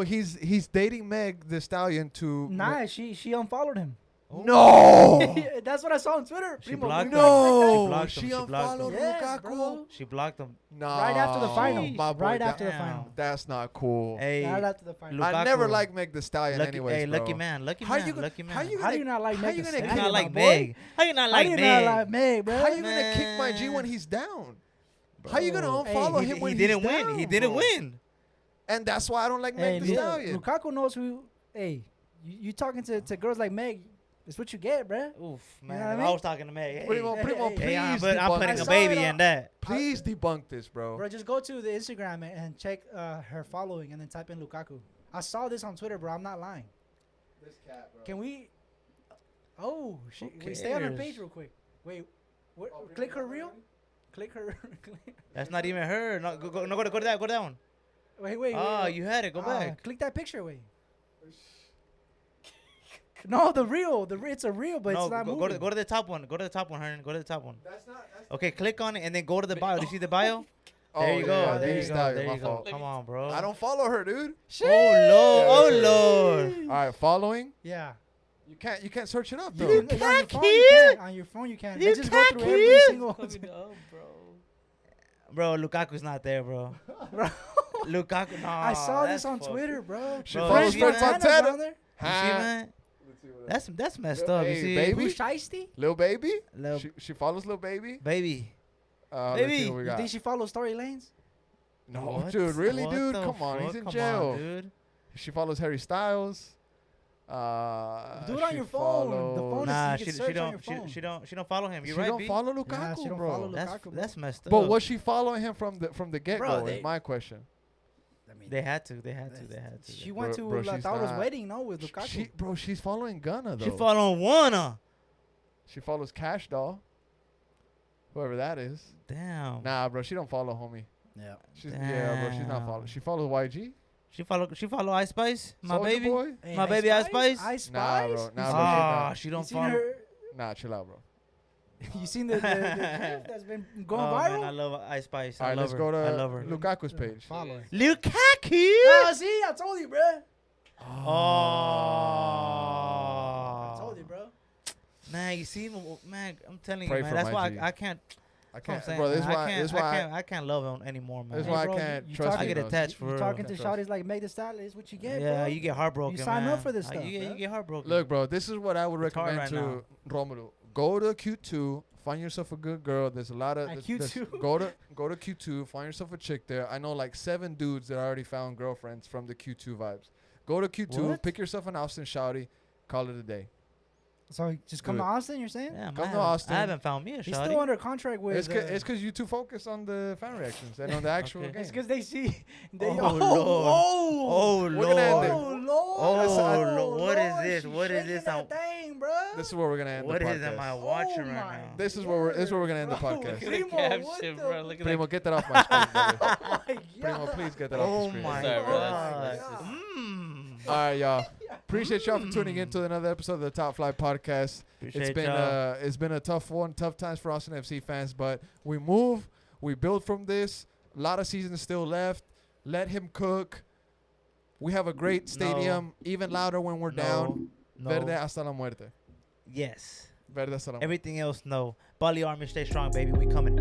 he's dating Meg the Stallion to. Nah, she unfollowed him. No. That's what I saw on Twitter. She Primo, blocked look him. at No, blocked him, she she blocked unfollowed him. Yes, Lukaku. bro. She blocked him. Nah, Right after the final. my boy, Right that- after the final. That's not cool. Hey, Right after the final. Lukaku. I never liked Meg the Stallion, lucky, anyways, hey, bro. lucky man, lucky How man, you gonna- lucky man. how you How do you not like how Meg you the gonna How kick you Stallion, not my like boy? Meg? How you not How like do you Meg? not like Meg, bro? How you gonna kick my G Man. when he's down? How you gonna Bro. unfollow Hey, him when he he's didn't down? win. He didn't bro? win. And that's why I don't like Hey, Meg the look, Stallion. Lukaku knows who. Hey, you talking to girls like Meg? It's what you get, bruh. Oof, You man. know what I if mean? I was talking to Meg. Hey, Primo, Primo, hey, please hey, I'm debunk putting I a this. saw baby it in that. Please debunk this, bro. Bro, just go to the Instagram and check her following and then type in Lukaku. I saw this on Twitter, bro. I'm not lying. This cat, bro. Can we? Oh, Who wait, stay on her cares? page real quick. Wait, what, Oh, click her Primo, reel. Click her. That's not even her. No, go to that. Go to that one. Wait. Oh, you had it. Go back. Click that picture. Wait. No, the reel. It's a reel, but No, it's not go moving. to the top one. Go to the top one, Hernan. Go to the top one. That's not. That's Okay, click on it and then go to the bio. Do you see the bio? oh, There you go. yeah, There Meg you the go. Stallion, There my you go. fault. Come on, bro. I don't follow her, dude. Oh lord. Oh Yeah, lord. All right, following. Yeah. You can't search it up though. You can, on your phone, you can. On your phone, you can. You Let's just go can't through every keep- single. Bro, Lukaku's not there, bro. Bro. Lukaku, no. I saw this that's on fucked. Twitter, bro. She Bro, follows you Fred see Fontana's Fontana. on there. You see, Huh? man? That's messed Lil- up. hey, You see, baby. Who's Shiesty? Lil Baby. Lil She follows Lil Baby. baby. Let's Baby. see what we You got. think she follows Story Lanes? No, What? dude, really, What dude? the Come on, he's fuck? in Come jail. on, dude. She follows Harry Styles. Do it on she your phone. The phone follows- is- Nah, you she can she search on don't your she, phone. she don't follow him. She You're right, don't B. follow Lukaku, Yeah, she don't bro. follow That's Lukaku, bro. that's messed up. But was she following him from the get Bro, go? Is they- my question. I mean, They had to. They had to. She went Bro, to she's Lautaro's not. wedding, no, with Lukaku. She's following Gunna though. She following Warner. She follows Cash Doll. Whoever that is. Damn. Nah, bro, she don't follow homie. Yeah. Yeah, bro, she's not Damn. following. She follows YG. She follow Ice Spice, my Soulja baby. Boy. Hey, My baby Ice Spice? Ice Spice? Nah, bro. You Nah, seen bro, Ah, she's she You don't seen follow. her? Nah, chill out, bro. You seen the GIF that's been going Oh, viral? man, I love Ice Spice. All I right, love let's her. go I love to her. Lukaku's page. Follow her. Lukaku. Oh, see, I told you, bro. Oh. I told you, bro. Man, you see, man, I'm telling Pray you, man. for That's my why G. I can't. I That's what I'm can't, saying, bro. This man. is why. This is why. I can't love him anymore, man. That's Hey, why I bro, can't you trust. talking- I get females. attached for You real. talking to Can't trust. shawties like Meg Thee Stallion is what you get, Yeah, bro. you get heartbroken. You sign up man. for this stuff, You bro. get heartbroken. Look, bro. This is what I would It's hard recommend right to Romelu. Go to Q2. Find yourself a good girl. There's a lot of At there's- Q2? Go to Q2. Find yourself a chick there. I know like 7 dudes that already found girlfriends from the Q2 vibes. Go to Q2. What? Pick yourself an Austin shouty. Call it a day. So just come Do to it. Austin, you're saying? Damn, Come I to haven't- Austin. I haven't found me a He's shawty. still under contract with. It's because you too focused on the fan reactions and on the actual Okay. game. It's because they see. They, Oh, Lord. Oh, Oh We're gonna end it. lord. Lord. Oh, Lord. What is Lord, this? she's What is shaking this? that thing, bro. This is where we're gonna end What the is podcast. am I watching Oh right my now? This is where we're gonna end the Bro, podcast. Primo, Caption, what bro. the- Look at Primo, get that off my screen, brother. Oh my Primo, God. please get that off the Oh screen. my Sorry, bro. god. That's- Mm. All right, y'all. Appreciate y'all for tuning in to another episode of the Top Flight Podcast. Appreciate y'all. It's been a tough one, tough times for Austin FC fans, but we move, we build from this. A lot of seasons still left. Let him cook. We have a great stadium, even louder when we're down. No. Verde hasta la muerte. Yes. Verde hasta la muerte. Everything else, no. Bali Army, stay strong, baby. We coming.